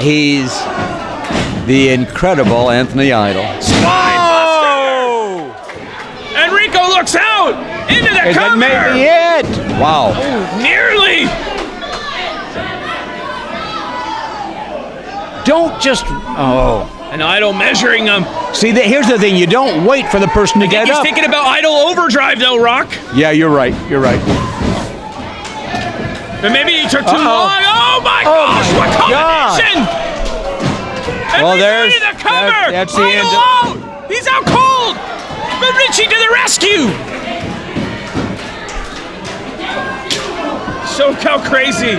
He's the incredible Anthony Idol. Oh! And Rico looks out into the Is cover. that maybe it? Wow. Nearly. Don't just. Oh. And Idol measuring him. See, here's the thing. You don't wait for the person to get He's up. thinking about Idol overdrive, though, Rock. Yeah, you're right. But maybe he took too long. Oh my gosh! What combination! And Well, there's the cover. That's the Idol end. out. He's out cold. But Richie to the rescue. SoCal Crazy.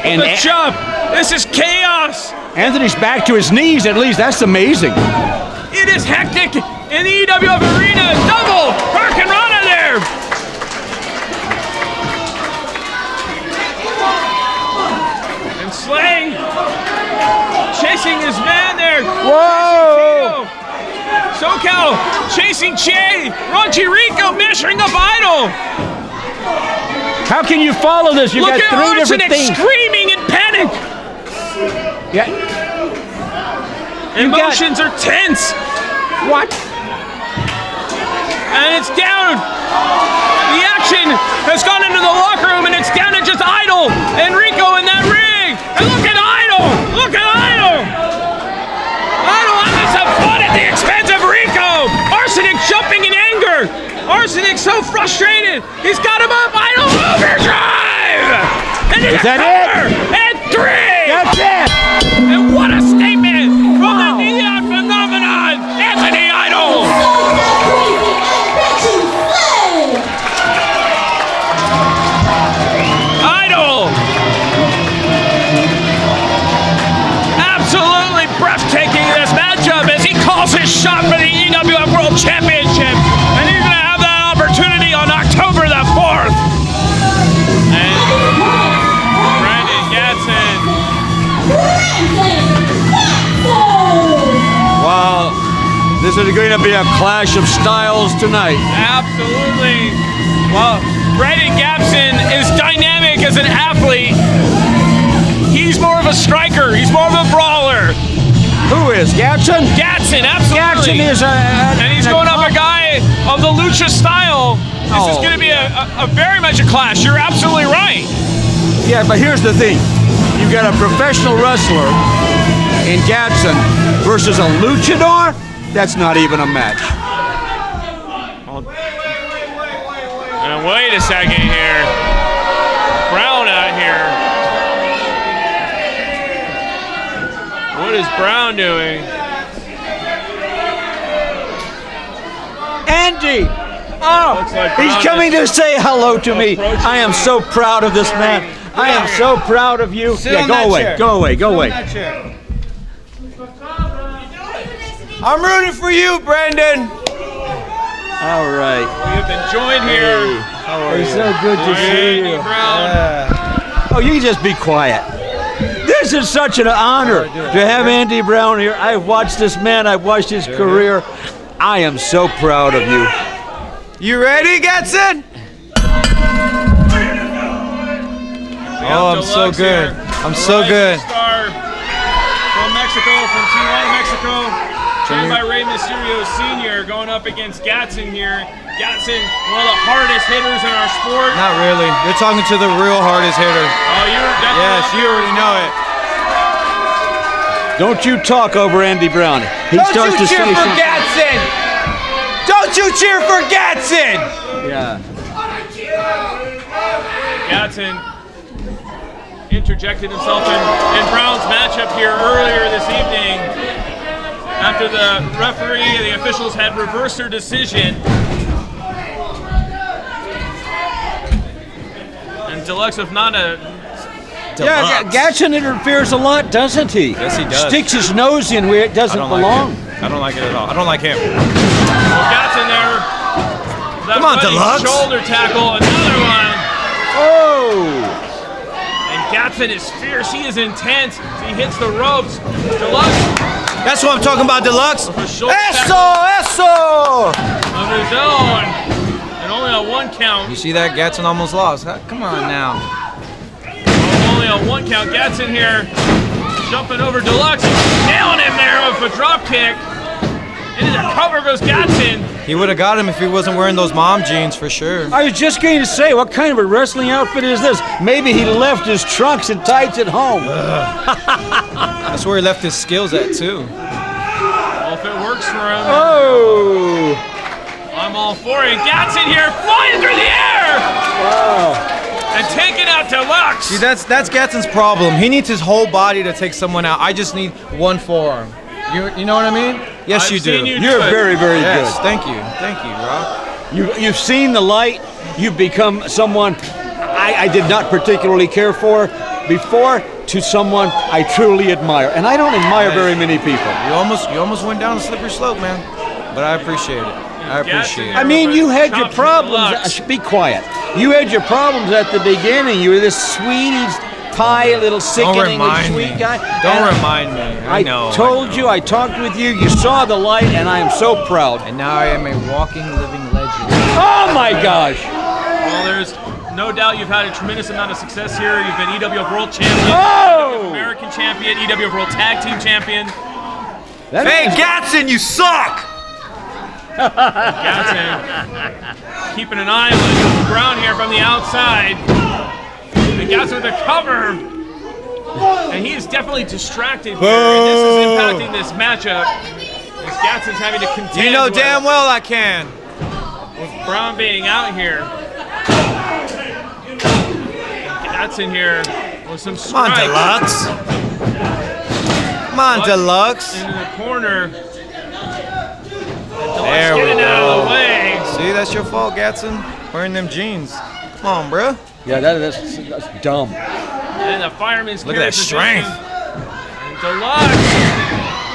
And The jump. This is chaos. Anthony's back to his knees. At least that's amazing. It is hectic in the EWF arena. Double Hurricanrana there. And Slade chasing his man there. Whoa! SoCal chasing Che. Raunchy Rico measuring up Idol. How can you follow this? You've Look got at three different Arsenic things. screaming in panic. Yeah. Emotions are tense. What? And it's down. The action has gone into the locker room, and it's down to just Idol and Rico in that ring. And look at Idol. Look at Idol. Idol having some fun at the expense of Rico. Arsenic jumping in anger. Arsenic so frustrated. He's got him up. Idol overdrive. And Is that it? And 3. That's it. And what a statement from the neon phenomenon, Anthony Idol. Idol. Absolutely breathtaking in this matchup as he calls his shot for the EWF World Championship. And he's going to have that opportunity on October the 4th. And Gatson. Wow. This is going to be a clash of styles tonight. Absolutely. Well, Brandon Gatson is dynamic as an athlete. He's more of a striker. He's more of a brawler. Who is Gatson? Gatson, absolutely. Gatson is and he's going up a guy of the lucha style. This is going to be a very much a clash. You're absolutely right. Yeah, but here's the thing. You've got a professional wrestler in Gatson versus a luchador. That's not even a match. And wait a second here. Brown out here. What is Brown doing? Looks like He's Brown coming is to say hello to me. approaching I am so proud of this man. I am so proud of you. Sit Yeah, on go that away. chair. Go away. Go Sit on away. that chair. I'm rooting for you, Brandon. All right. We have been joined here. It's so good to see Andy you. Brown. Oh, you can just be quiet. This is such an honor to have Andy Brown here. I've watched this man. I've watched his career. I am so proud of you. You ready, Gatson? Oh, I'm so Deluxe good. here. I'm so Rising good. Star from Mexico, from Tijuana, Mexico. Trained by Rey Mysterio Sr. going up against Gatson here. Gatson, one of the hardest hitters in our sport. Not really. You're talking to the real hardest hitter. Oh, you're definitely Yes, up you there already as know well. it. Don't you talk over Andy Brown. He Don't starts you to cheer say for something. Gatson! Don't you cheer for Gatson! Yeah. Gatson interjected himself in Brown's matchup here earlier this evening after the referee and the officials had reversed their decision. And Deluxe, if not a Yeah, Gatson interferes a lot, doesn't he? Yes, he does. Sticks his nose in where it doesn't belong. I don't like it at all. I don't like him. Gatson there. That Come on, running Deluxe. shoulder tackle, another one. Oh! And Gatson is fierce. He is intense. He hits the ropes. Deluxe That's what I'm talking about, Deluxe. with a shoulder Eso! tackle Eso! of his own, and only a one count. You see that? Gatson almost lost. Come on now. Only a one count. Gatson here jumping over Deluxe, nailing him there with a drop kick. Into the cover goes Gatson. He would have got him if he wasn't wearing those mom jeans for sure. I was just going to say, what kind of a wrestling outfit is this? Maybe he left his trunks and tights at home. That's where he left his skills at too. Well, if it works for him, Oh! I'm all for it. Gatson here flying through the air Wow. and taking out Deluxe. See, that's Gatson's problem. He needs his whole body to take someone out. I just need one forearm. You know what I mean? Yes, I've you do. seen you You're do it. very, very Yes, good. thank you, Rob. You've seen the light. You've become someone I did not particularly care for before to someone I truly admire. And I don't admire very many people. You almost went down a slippery slope, man. But I appreciate it. I appreciate it. I mean, you had your Chops problems. Deluxe. Be quiet. You had your problems at the beginning. You were this sweet pie, little sickening remind sweet me. guy. Don't And remind me. I know. told you, I talked with you, you saw the light, and I am so proud. And now I am a walking, living legend. Oh my gosh! Well, there's no doubt you've had a tremendous amount of success here. You've been EWF World Champion, Oh! American Champion, EWF World Tag Team Champion. That Hey, is- Gatson, you suck! Gatson keeping an eye on Brown here from the outside. And Gatson with the cover. And he is definitely distracted here. And this is impacting this matchup. As Gatson's having to contend You know with damn well I can. Brown being out here. Gatson here with some Come on, strikes Deluxe. Come on, Deluxe. into the corner. There we Getting out of the go. way. See, that's your fault, Gatson. Wearing them jeans. Come on, bruh. Yeah, that's dumb. And the fireman's Look at that strength. Deluxe.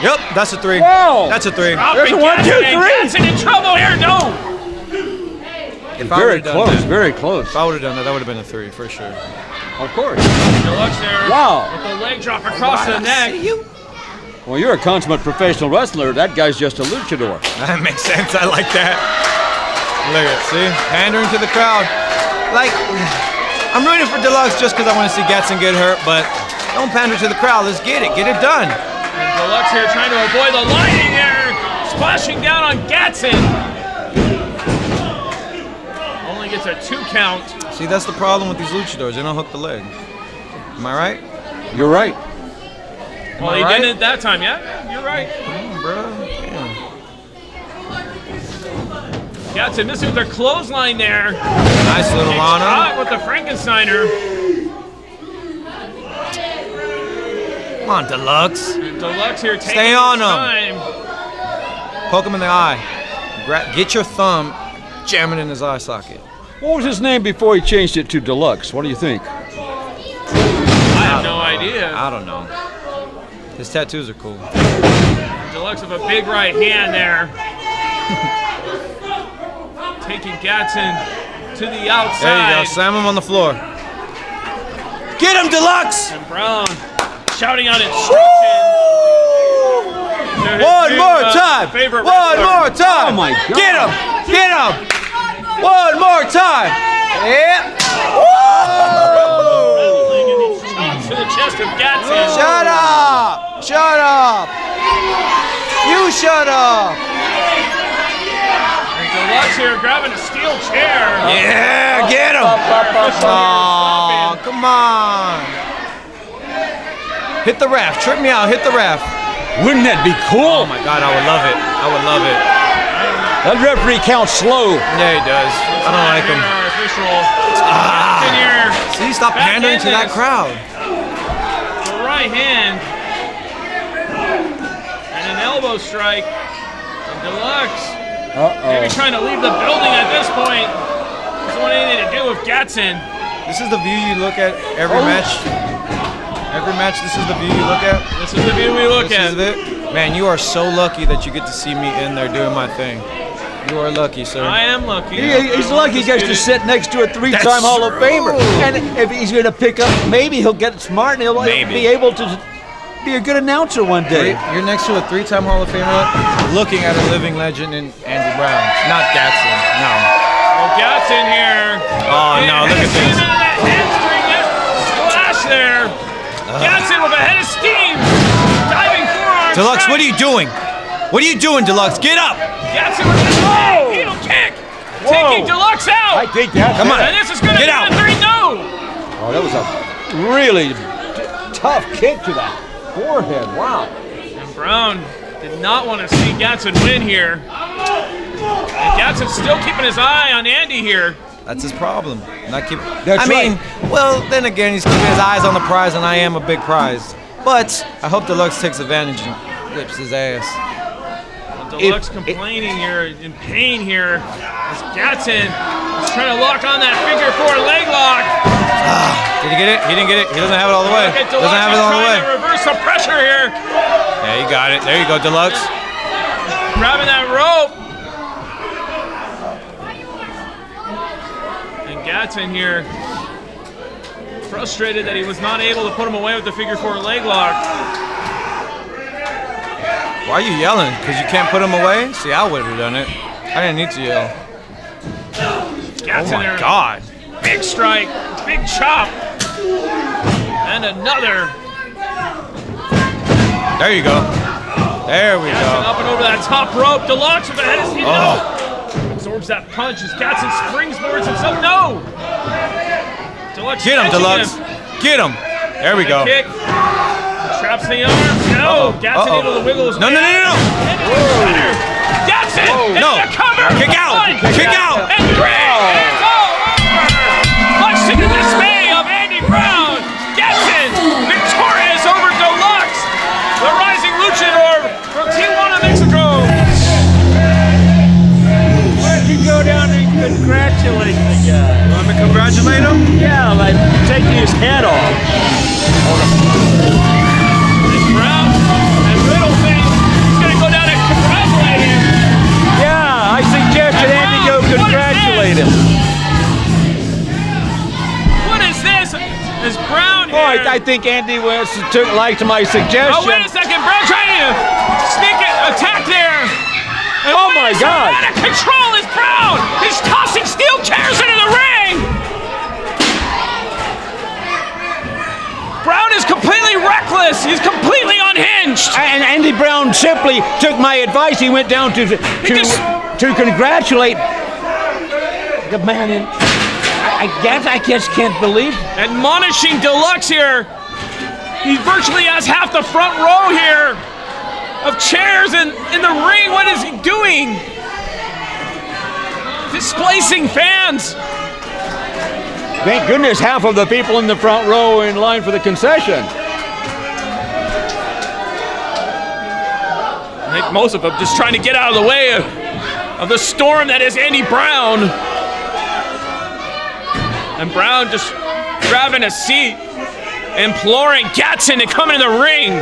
Yep, that's a 3. Whoa! That's a 3. There's a Dropping 1, 2, Gatson, and 3. Gatson in trouble here. No. If I Very would've done close, that- very close. If I would have done that, that would have been a 3 for sure. Of course. Deluxe there. Wow. With the leg drop across the neck. Well, you're a consummate professional wrestler. That guy's just a luchador. That makes sense. I like that. Look at it. See? Pandering to the crowd. Like, I'm rooting for Deluxe just because I want to see Gatson get hurt, but don't pander to the crowd. Let's get it. Get it done. And Deluxe here trying to avoid the lightning there. Splashing down on Gatson. Only gets a 2 count. See, that's the problem with these luchadors. They don't hook the leg. Am I right? You're right. Well, I he right? didn't that time. Yeah, you're right. Come on, bro. Damn. Gatson missing with a clothesline there. Nice little Caught Rana. with the Frankensteiner. Come on, Deluxe. Deluxe here taking Stay on his him. time. Poke him in the eye. Get your thumb jam it in his eye socket. What was his name before he changed it to Deluxe? What do you think? I have no idea. I don't know. His tattoos are cool. Deluxe with a big right hand there. Taking Gatson to the outside. There you go. Slam him on the floor. Get him, Deluxe! And Brown shouting out instructions. One more time! Favorite One wrestler. more time! Oh my God. Get him! Get him! One more time! Yeah! Woo! Shots to the chest of Gatson. Shut up! Shut up! You shut up! And Deluxe here grabbing a steel chair. Yeah, get him! Oh, come on! Hit the ref. Trip me out. Hit the ref. Wouldn't that be Oh cool? my God, I would love it. I would love it. That referee counts slow. Yeah, he does. I don't like him. Our official. Gatson here. See, stop Back pandering in to that this. crowd. The right hand. And an elbow strike. And Deluxe. Maybe trying to leave the building at this point. Doesn't want anything to do with Gatson. This is the view you look at every match. Every match, this is the view you look at. This is the view we look This at. is it. Man, you are so lucky that you get to see me in there doing my thing. You are lucky, sir. I am lucky. He's lucky he gets to sit next to a three-time That's Hall of true. Famer. And if he's going to pick up, maybe he'll get smart and he'll Maybe. be able to be a good announcer one day. You're next to a three-time Hall of Famer looking at a living legend in Andy Brown. Not Gatson, no. Well, Gatson here. Oh, no, look at this. That hamstring, that splash there. Gatson with a head of steam. Diving forearm. Deluxe, strike. what are you doing? What are you doing, Deluxe? Get up! Gatson with a heel kick. Taking Deluxe out. I think that's Come on. And this is going to Get be out. a 3-0. Oh, that was a really tough kick to the forehead. Wow. And Brown did not want to see Gatson win here. And Gatson's still keeping his eye on Andy here. That's his problem. Not keep. That's I mean, right. well, then again, he's keeping his eyes on the prize, and I am a big prize. But I hope Deluxe takes advantage and whips his ass. Deluxe complaining here, in pain here, as Gatson is trying to lock on that figure 4 leg lock. Did he get it? He didn't get it. He doesn't have it all the way. Look at Doesn't Deluxe have it is all the way. trying to reverse the pressure here. Yeah, you got it. There you go, Deluxe. Grabbing that rope. And Gatson here, frustrated that he was not able to put him away with the figure 4 leg lock. Why are you yelling? Because you can't put him away? See, I would have done it. I didn't need to yell. Gatson Oh my there. God. Big strike, big chop. And another. There you go. There we Gatson go. up and over that top rope. Deluxe with the head of steam. Absorbs that punch as Gatson springboards himself. No! Deluxe Get him, catching Deluxe. Get him. There we And go. Kick. Traps the arms. No! Gatson able to wiggle his No, no, no, no, no. Gatson! And No. the cover! Kick out. One, Kick out. And 3! And it's all over! Much to the dismay of Andy Brown, Gatson victorious over Deluxe, the rising luchador from Tijuana, Mexico. Why don't you go down and congratulate the guy? Want me to congratulate him? Yeah, like taking his head off. And Brown and Riddle thinks he's going to go down and congratulate him. Yeah, I suggested Andy go Brown, what is congratulate this? him. What is this? Is Brown here? Oh, I think Andy liked my suggestion. Oh, wait a second. Brown trying to sneak an attack there. And Oh, wait my a second, God. Out of control is Brown. He's tossing steel chairs into the ring. Brown is completely reckless. He's completely unhinged. And Andy Brown simply took my advice. He went down to congratulate the man. And I just can't believe. Admonishing Deluxe here. He virtually has half the front row here of chairs in the ring. What is he doing? Displacing fans. Thank goodness half of the people in the front row are in line for the concession. I think most of them just trying to get out of the way of of the storm that is Andy Brown. And Brown just grabbing a seat, imploring Gatson to come in the ring.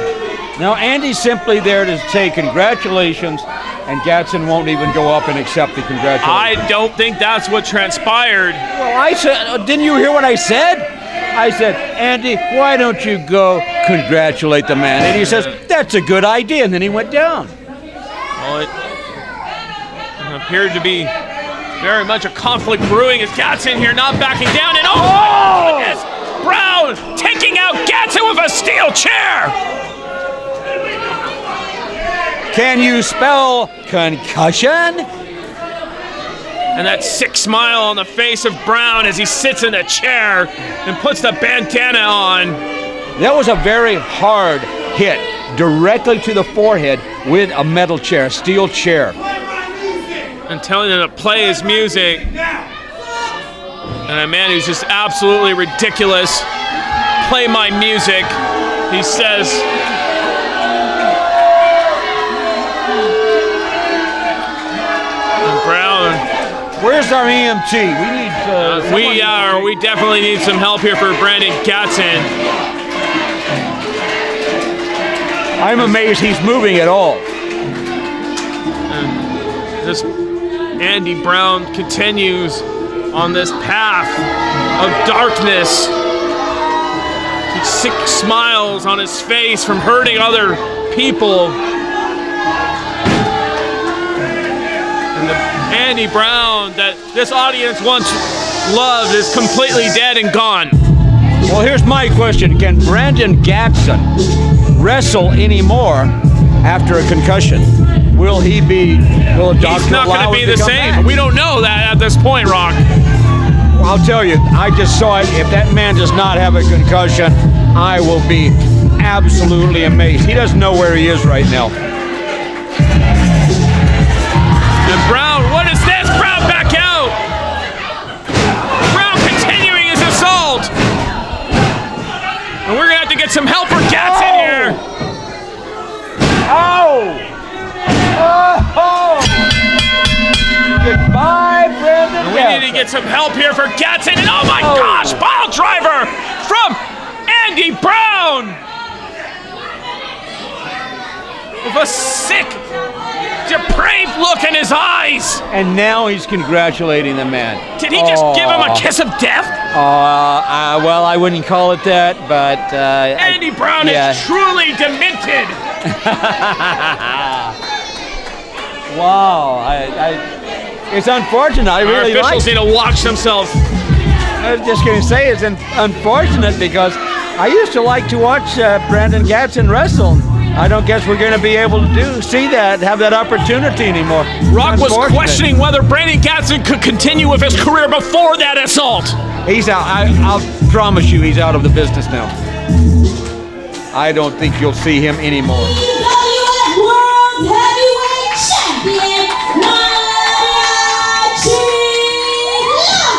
Now, Andy's simply there to say congratulations, and Gatson won't even go up and accept the congratulations. I don't think that's what transpired. Well, I said, didn't you hear what I said? I said, Andy, why don't you go congratulate the man? And he says, that's a good idea, and then he went down. Well, it appeared to be very much a conflict brewing as Gatson here not backing down, and oh my goodness! Brown taking out Gatson with a steel chair! Can you spell concussion? And that sick smile on the face of Brown as he sits in the chair and puts the bandana on. That was a very hard hit, directly to the forehead with a metal chair, steel chair. And telling him to play his music. And a man who's just absolutely ridiculous. Play my music, he says. And Brown. Where's our EMT? We need. We definitely need some help here for Brandon Gatson. I'm amazed he's moving at all. And this Andy Brown continues on this path of darkness. Sick smiles on his face from hurting other people. And the Andy Brown that this audience once loved is completely dead and gone. Well, here's my question. Can Brandon Gatson wrestle anymore after a concussion? Will a doctor He's not allow going to be him the come same. back? We don't know that at this point, Rock. Well, I'll tell you, I just saw it. If that man does not have a concussion, I will be absolutely amazed. He doesn't know where he is right now. And Brown, what is this? Brown back out. Brown continuing his assault. And we're going to have to get some help for Gatson here. Oh! Goodbye, Brandon And we need to get some help here for Gatson. And oh my gosh, ball driver from Andy Brown. With a sick, depraved look in his eyes. And now he's congratulating the man. Did he just give him a kiss of death? Well, I wouldn't call it that, but... Andy Brown is truly demented. Wow, it's unfortunate. I really Our officials like need to watch themselves. I was just going to say it's unfortunate because I used to like to watch Brandon Gatson wrestle. I don't guess we're going to be able to have that opportunity anymore. Rock was questioning whether Brandon Gatson could continue with his career before that assault. He's out. I'll promise you he's out of the business now. I don't think you'll see him anymore. EWF World Heavyweight Champion, Mariachi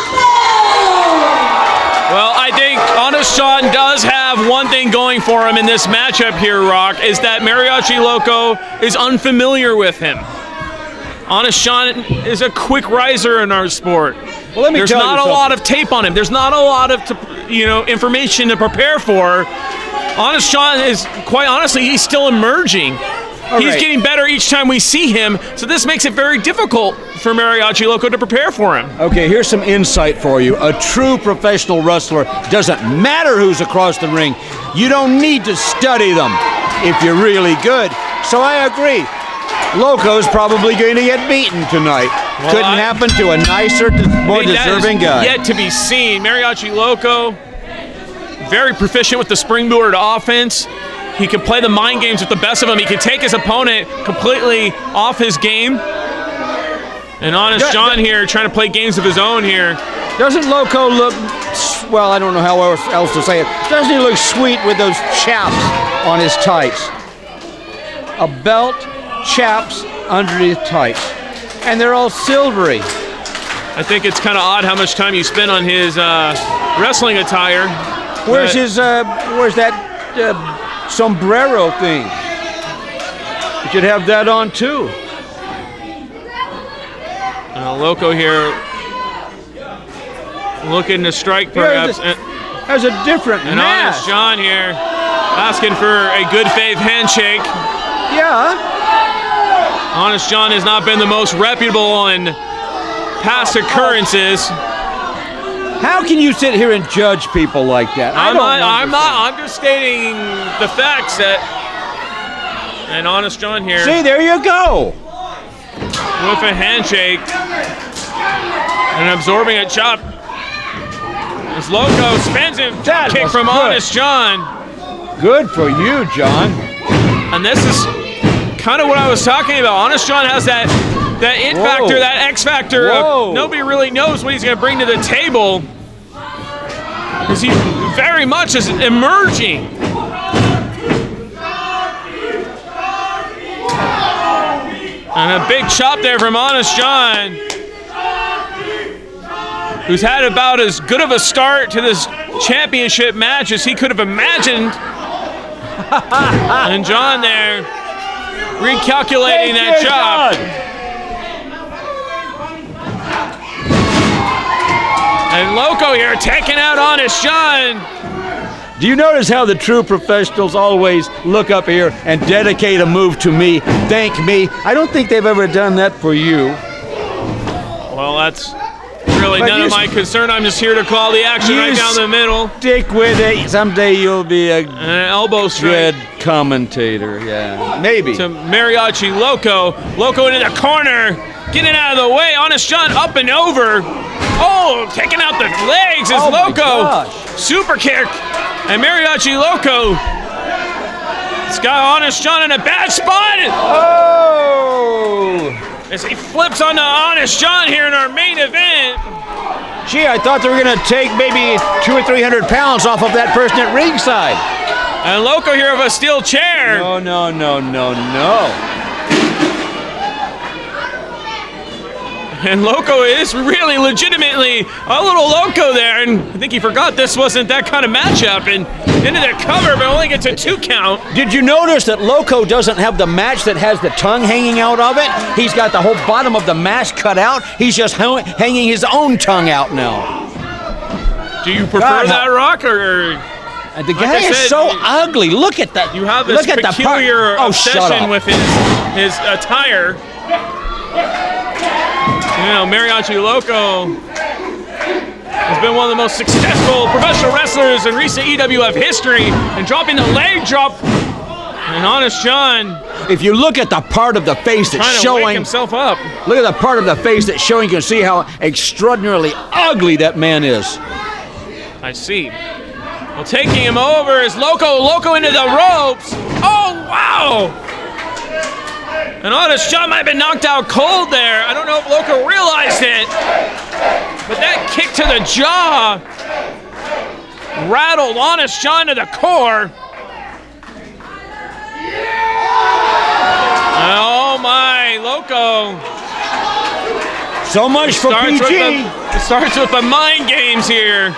Loco! Well, I think Honest John does have one thing going for him in this matchup here, Rock, is that Mariachi Loco is unfamiliar with him. Honest John is a quick riser in our sport. Well, let me There's tell you not a something. lot of tape on him. There's not a lot of information to prepare for. Honest John is, quite honestly, he's still emerging. He's right. getting better each time we see him, so this makes it very difficult for Mariachi Loco to prepare for him. Okay, here's some insight for you. A true professional wrestler doesn't matter who's across the ring. You don't need to study them if you're really good. So I agree. Loco's probably going to get beaten tonight. Well, Couldn't happen to a nicer, more deserving guy. Yet to be seen. Mariachi Loco, very proficient with the springboard offense. He can play the mind games with the best of them. He can take his opponent completely off his game. And Honest John here trying to play games of his own here. Doesn't Loco look, well, I don't know how else to say it. Doesn't he look sweet with those chaps on his tights? A belt, chaps under his tights. And they're all silvery. I think it's kind of odd how much time you spend on his wrestling attire. Where's that sombrero thing? You should have that on too. Loco here looking to strike perhaps. Has a different And mask. Honest John here asking for a good faith handshake. Yeah. Honest John has not been the most reputable in past occurrences. How can you sit here and judge people like that? I'm just stating the facts that. And Honest John here See, there you go. with a handshake and absorbing a chop. As Loco spins him, That kick was from good. Honest John. Good for you, John. And this is kind of what I was talking about. Honest John has that it factor, that X factor. Whoa. Nobody really knows what he's going to bring to the table. Because he very much is emerging. And a big chop there from Honest John, who's had about as good of a start to this championship match as he could have imagined. And John there recalculating that chop. And Loco here taking out Honest John. Do you notice how the true professionals always look up here and dedicate a move to me, thank me? I don't think they've ever done that for you. Well, that's really But none you of my concern. I'm just here to call the action right down the middle. Stick with it. Someday you'll be a And an elbow strike good commentator. Yeah, maybe. to Mariachi Loco. Loco into the corner, getting out of the way. Honest John up and over. Oh, taking out the legs is Oh my Loco. gosh. Super kick. And Mariachi Loco. It's got Honest John in a bad spot. Oh! As he flips onto Honest John here in our main event. Gee, I thought they were going to take maybe 200 or 300 pounds off of that person at ringside. And Loco here with a steel chair. No. And Loco is really legitimately a little loco there. And I think he forgot this wasn't that kind of matchup. And into the cover, but only gets a 2 count. Did you notice that Loco doesn't have the match that has the tongue hanging out of it? He's got the whole bottom of the mask cut out. He's just hanging his own tongue out now. Do you prefer God, that, Rock, or And the guy I is said, so ugly. Look at that. you have this Look at peculiar Oh, shut obsession up. with his attire? You know, Mariachi Loco has been one of the most successful professional wrestlers in recent EWF history, and dropping the leg drop. And Honest John If you look at the part of the face that's trying to wake showing, himself up. look at the part of the face that's showing, you can see how extraordinarily ugly that man is. I see. Well, taking him over is Loco into the ropes. Oh, wow! And Honest John might have been knocked out cold there. I don't know if Loco realized it. But that kick to the jaw rattled Honest John to the core. Oh my, Loco. So much for PG. Starts with the mind games here.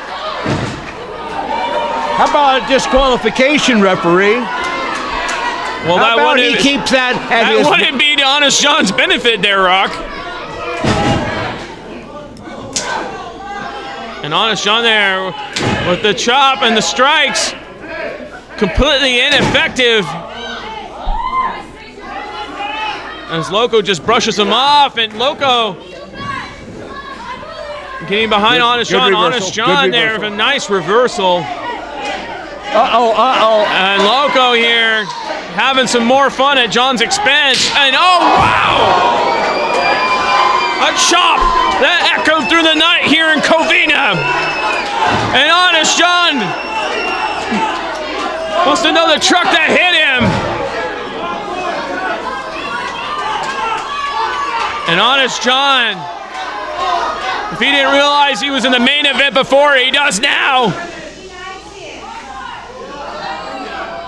How about a disqualification, referee? Well, How that about he wouldn't, keeps that at that his... wouldn't be to Honest John's benefit there, Rock. And Honest John there with the chop and the strikes. Completely ineffective. As Loco just brushes him off, and Loco getting behind Honest John. Honest John there with a nice reversal. And Loco here having some more fun at John's expense. And oh, wow! A chop that echoed through the night here in Covina. And Honest John must have known the truck that hit him. And Honest John, if he didn't realize he was in the main event before, he does now.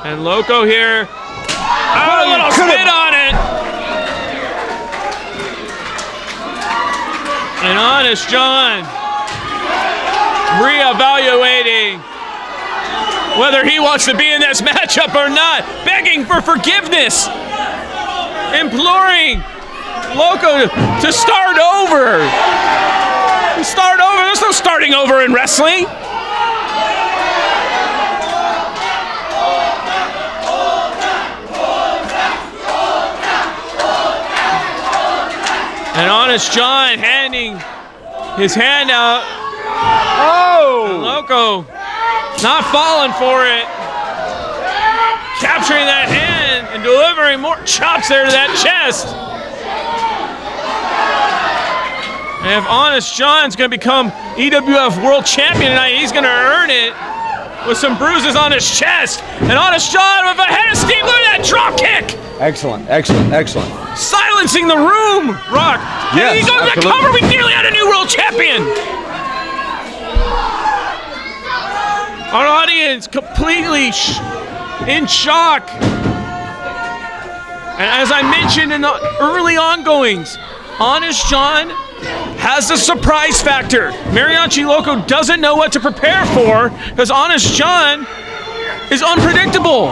And Loco here, a little spin on it. And Honest John reevaluating whether he wants to be in this matchup or not, begging for forgiveness, imploring Loco to start over. Start over. There's no starting over in wrestling. And Honest John handing his hand out. Oh! And Loco not falling for it. Capturing that hand and delivering more chops there to that chest. And if Honest John's going to become EWF World Champion tonight, he's going to earn it with some bruises on his chest. And Honest John with a head of steam. Look at that drop kick. Excellent, excellent, excellent. Silencing the room, Rock. Yes, and he goes to the cover. We nearly had a new world champion. Our audience completely in shock. And as I mentioned in the early ongoings, Honest John has the surprise factor. Mariachi Loco doesn't know what to prepare for because Honest John is unpredictable.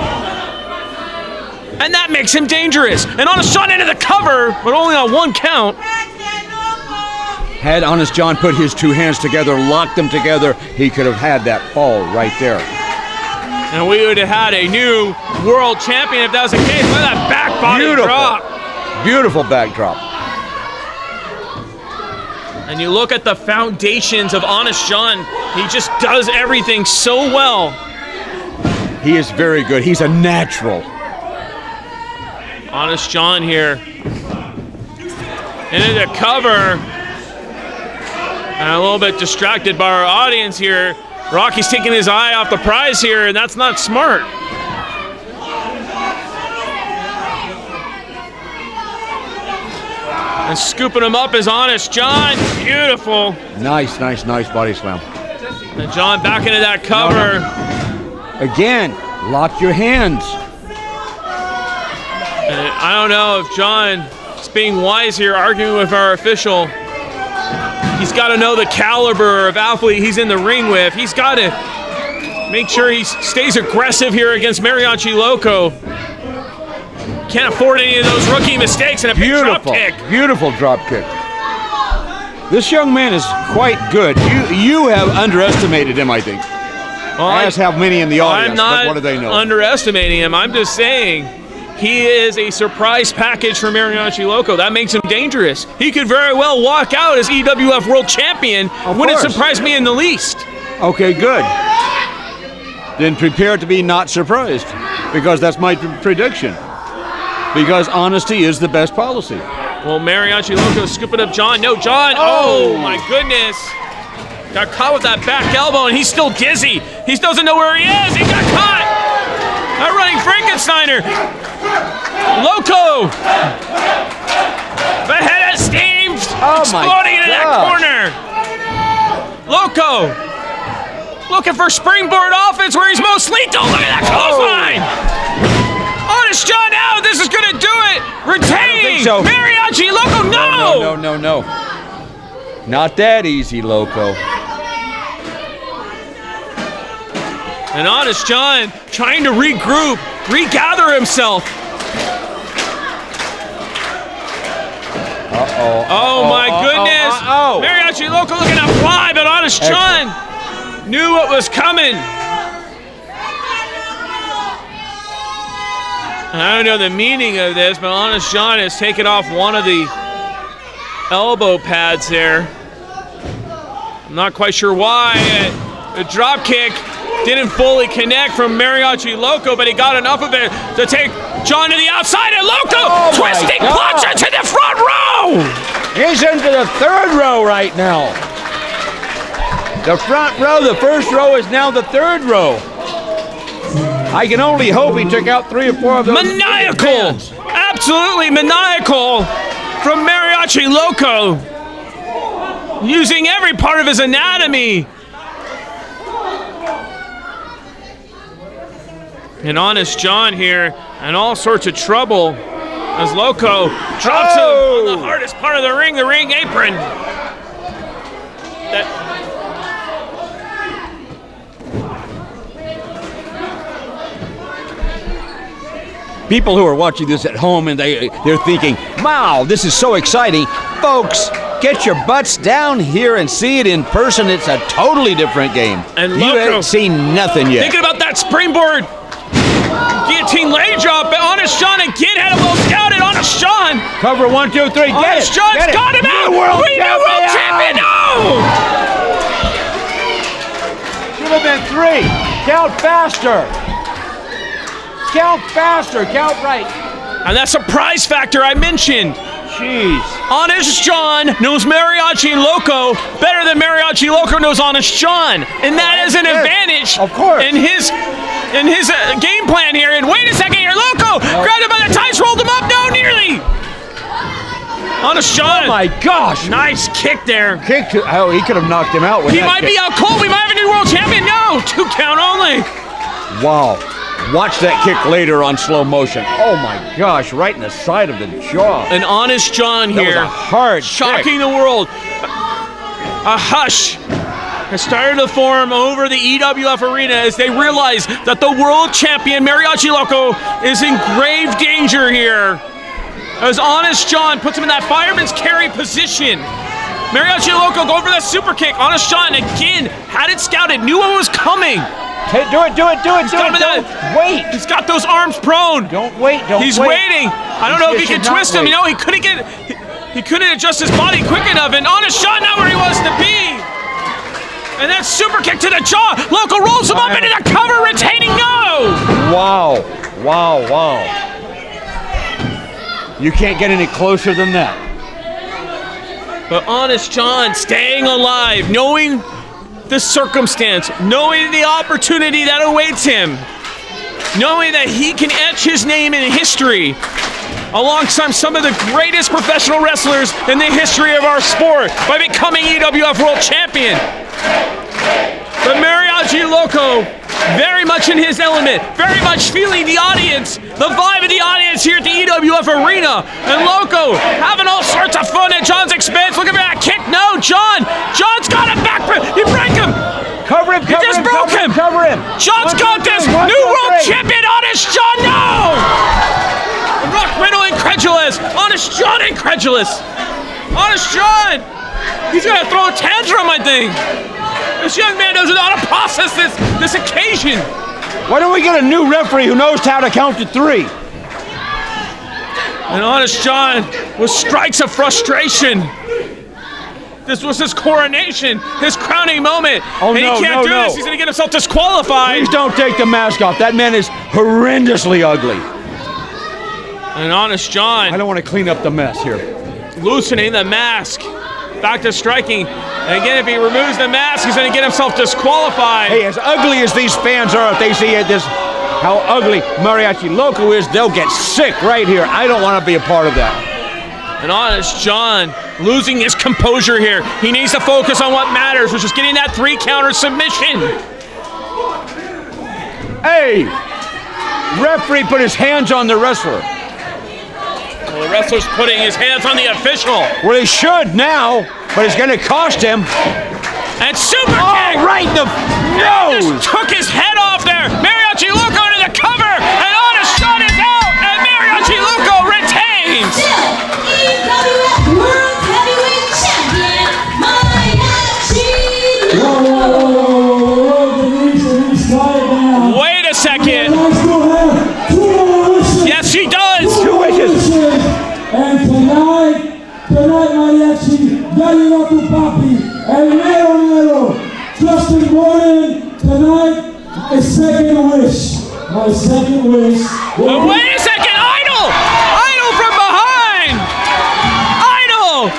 And that makes him dangerous. And Honest John into the cover, but only on one count. Had Honest John put his two hands together, locked them together, he could have had that fall right there. And we would have had a new world champion if that was the case. Look at that back body drop. Beautiful backdrop. And you look at the foundations of Honest John, he just does everything so well. He is very good. He's a natural. Honest John here. Into the cover. And a little bit distracted by our audience here. Rocky's taking his eye off the prize here, and that's not smart. And scooping him up is Honest John. Beautiful. Nice, nice, nice body slam. And John back into that cover. No. Again, lock your hands. And I don't know if John is being wise here, arguing with our official. He's got to know the caliber of athlete he's in the ring with. He's got to make sure he stays aggressive here against Mariachi Loco. Can't afford any of those rookie mistakes and a big drop kick. Beautiful drop kick. This young man is quite good. You have underestimated him, I think. Well, as have many in the audience, I'm not but what do they know? Underestimating him. I'm just saying he is a surprise package for Mariachi Loco. That makes him dangerous. He could very well walk out as EWF World Champion. Wouldn't surprise me in the least. Okay, good. Then prepare to be not surprised, because that's my prediction. Because honesty is the best policy. Well, Mariachi Loco scooping up John. No, John. Oh, my goodness. Got caught with that back elbow, and he's still dizzy. He doesn't know where he is. He got caught. That running Frankensteiner. Loco. The head of steam exploding into that corner. Loco. Looking for springboard offense where he's most lethal. Look at that clothesline. Honest John out. This is going to do it. Retaining. So. Mariachi Loco. No. No. Not that easy, Loco. And Honest John trying to regroup, regather himself. Oh my goodness. Mariachi Loco looking to fly, but Honest John knew what was coming. I don't know the meaning of this, but Honest John has taken off one of the elbow pads there. I'm not quite sure why. The drop kick didn't fully connect from Mariachi Loco, but he got enough of it to take John to the outside, and Loco twisting plunger to the front row! He's into the third row right now. The front row, the first row is now the third row. I can only hope he took out 3 or 4 of those. Maniacal! Absolutely maniacal from Mariachi Loco. Using every part of his anatomy. And Honest John here in all sorts of trouble as Loco drops him on the hardest part of the ring apron. people who are watching this at home and they're thinking, wow, this is so exciting. Folks, get your butts down here and see it in person. It's a totally different game. And you Loco, haven't seen nothing yet. Thinking about that springboard guillotine leg drop, but Honest John again had a well scouted. Honest John. Cover 1, 2, 3. Get Honest it. John's Get it. got him out. New world We know world champion. No. Should have been 3. Count faster. Count faster. Count right. And that surprise factor I mentioned. Jeez. Honest John knows Mariachi and Loco better than Mariachi Loco knows Honest John. And that is an advantage of course. in his game plan here. And wait a second here, Loco grabbed him by the tights, rolled him up. No, nearly. Honest John. Oh my gosh. Nice kick there. Kick to, oh, he could have knocked him out with He that might kick. be out cold. We might have a new world champion. No, 2 count only. Wow. Watch that kick later on slow motion. Oh my gosh, right in the side of the jaw. An Honest John That here. was a hard shocking kick. the world. A hush has started to form over the EWF arena as they realize that the world champion Mariachi Loco is in grave danger here. As Honest John puts him in that fireman's carry position. Mariachi Loco go for that super kick. Honest John again had it scouted, knew what was coming. Hey, do it. Don't wait. He's got those arms prone. Don't wait. He's waiting. I don't know if he can twist him. You know, he couldn't adjust his body quick enough. And Honest John not where he wants to be. And that super kick to the jaw. Loco rolls him up into the cover, retaining no. Wow. You can't get any closer than that. But Honest John staying alive, knowing the circumstance, knowing the opportunity that awaits him, knowing that he can etch his name in history alongside some of the greatest professional wrestlers in the history of our sport by becoming EWF World Champion. But Mariachi Loco, very much in his element, very much feeling the audience, the vibe of the audience here at the EWF arena. And Loco having all sorts of fun at John's expense. Look at that kick. No, John's got him back. He break him. Cover him. He just broke him. Cover him. John's got this. New world champion, Honest John. No. Rock Riddle incredulous. Honest John incredulous. Honest John. He's gonna throw a tantrum, I think. This young man doesn't know how to process this occasion. Why don't we get a new referee who knows how to count to 3? And Honest John with strikes of frustration. This was his coronation, his crowning moment. Oh, and no, he can't no, do no. this. He's going to get himself disqualified. Please don't take the mask off. That man is horrendously ugly. And Honest John I don't want to clean up the mess here. loosening the mask. Back to striking. And again, if he removes the mask, he's going to get himself disqualified. Hey, as ugly as these fans are, if they see how ugly Mariachi Loco is, they'll get sick right here. I don't want to be a part of that. And Honest John losing his composure here. He needs to focus on what matters, which is getting that 3-counter submission. Hey! Referee put his hands on the wrestler. Well, the wrestler's putting his hands on the official. Well, he should now, but it's going to cost him. And super kick! Right in the nose! Just took his head off there. Mariachi Loco to the cover, and Honest John is out, and Mariachi Loco retains. EWF World Heavyweight Champion, Mariachi. Wait a second. Yes, he does. 2 wishes. And tonight, Mariachi, getting up to Papi, El Nero, Justin Gordon, tonight, my second wish. My second wish. Wait a second, Idol! Idol from behind! Idol!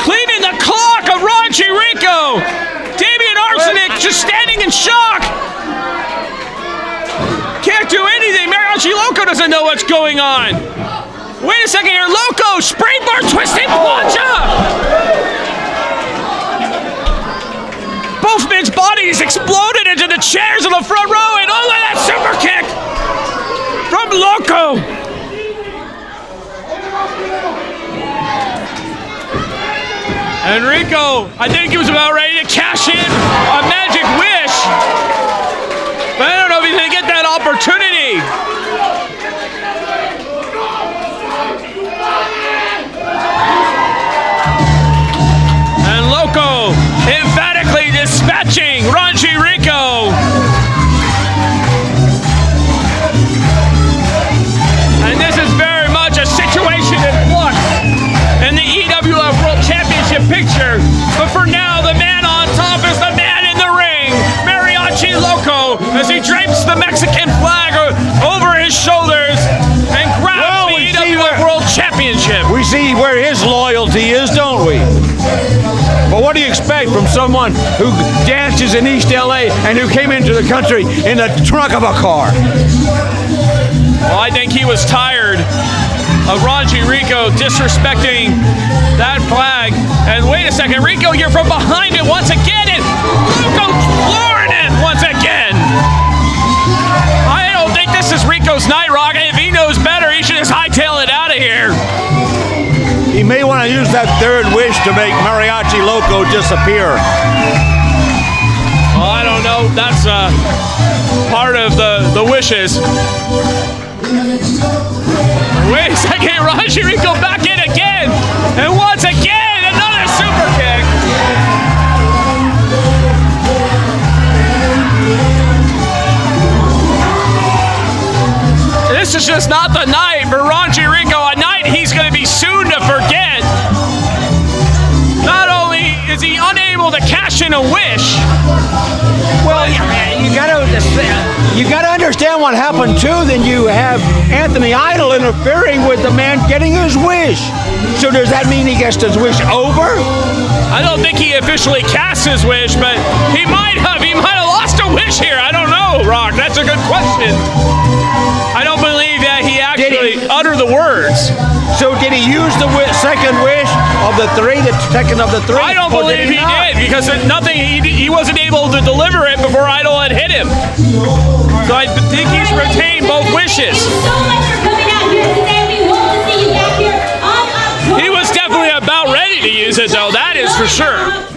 Cleaning the clock of Raunchy Rico! Damian Arsenic just standing in shock! Can't do anything, Mariachi Loco doesn't know what's going on! Wait a second here, Loco! Springboard twisting plancha! Both men's bodies exploded into the chairs in the front row, and oh, look at that super kick from Loco! And Rico, I think he was about ready to cash in a magic wish, but I don't know if he's gonna get that opportunity. the Mexican flag over his shoulders and grabs the EWF World Championship. We see where his loyalty is, don't we? But what do you expect from someone who dances in East LA and who came into the country in the trunk of a car? Well, I think he was tired of Raunchy Rico disrespecting that flag. And wait a second, Rico, you're from behind it once again, and Loco flooring it once again. I don't think this is Rico's night, Rock. If he knows better, he should just hightail it out of here. He may want to use that third wish to make Mariachi Loco disappear. Well, I don't know. That's part of the wishes. Wait a second, Raunchy Rico back in again. And once again, another super kick. This is just not the night for Raunchy Rico, a night he's going to be soon to forget. Not only is he unable to cash in a wish. Well, you gotta understand what happened too. Then you have Anthony Idol interfering with the man getting his wish. So does that mean he gets his wish over? I don't think he officially cast his wish, but he might have. He might have lost a wish here. I don't know, Rock. That's a good question. I don't believe that he actually uttered the words. So did he use the second wish of the three, the second of the three? I don't believe he did, because he wasn't able to deliver it before Idol had hit him. So I think he's retained both wishes. Thank you so much for coming out here today. We hope to see you back here on October. He was definitely about ready to use it, though. That is for sure.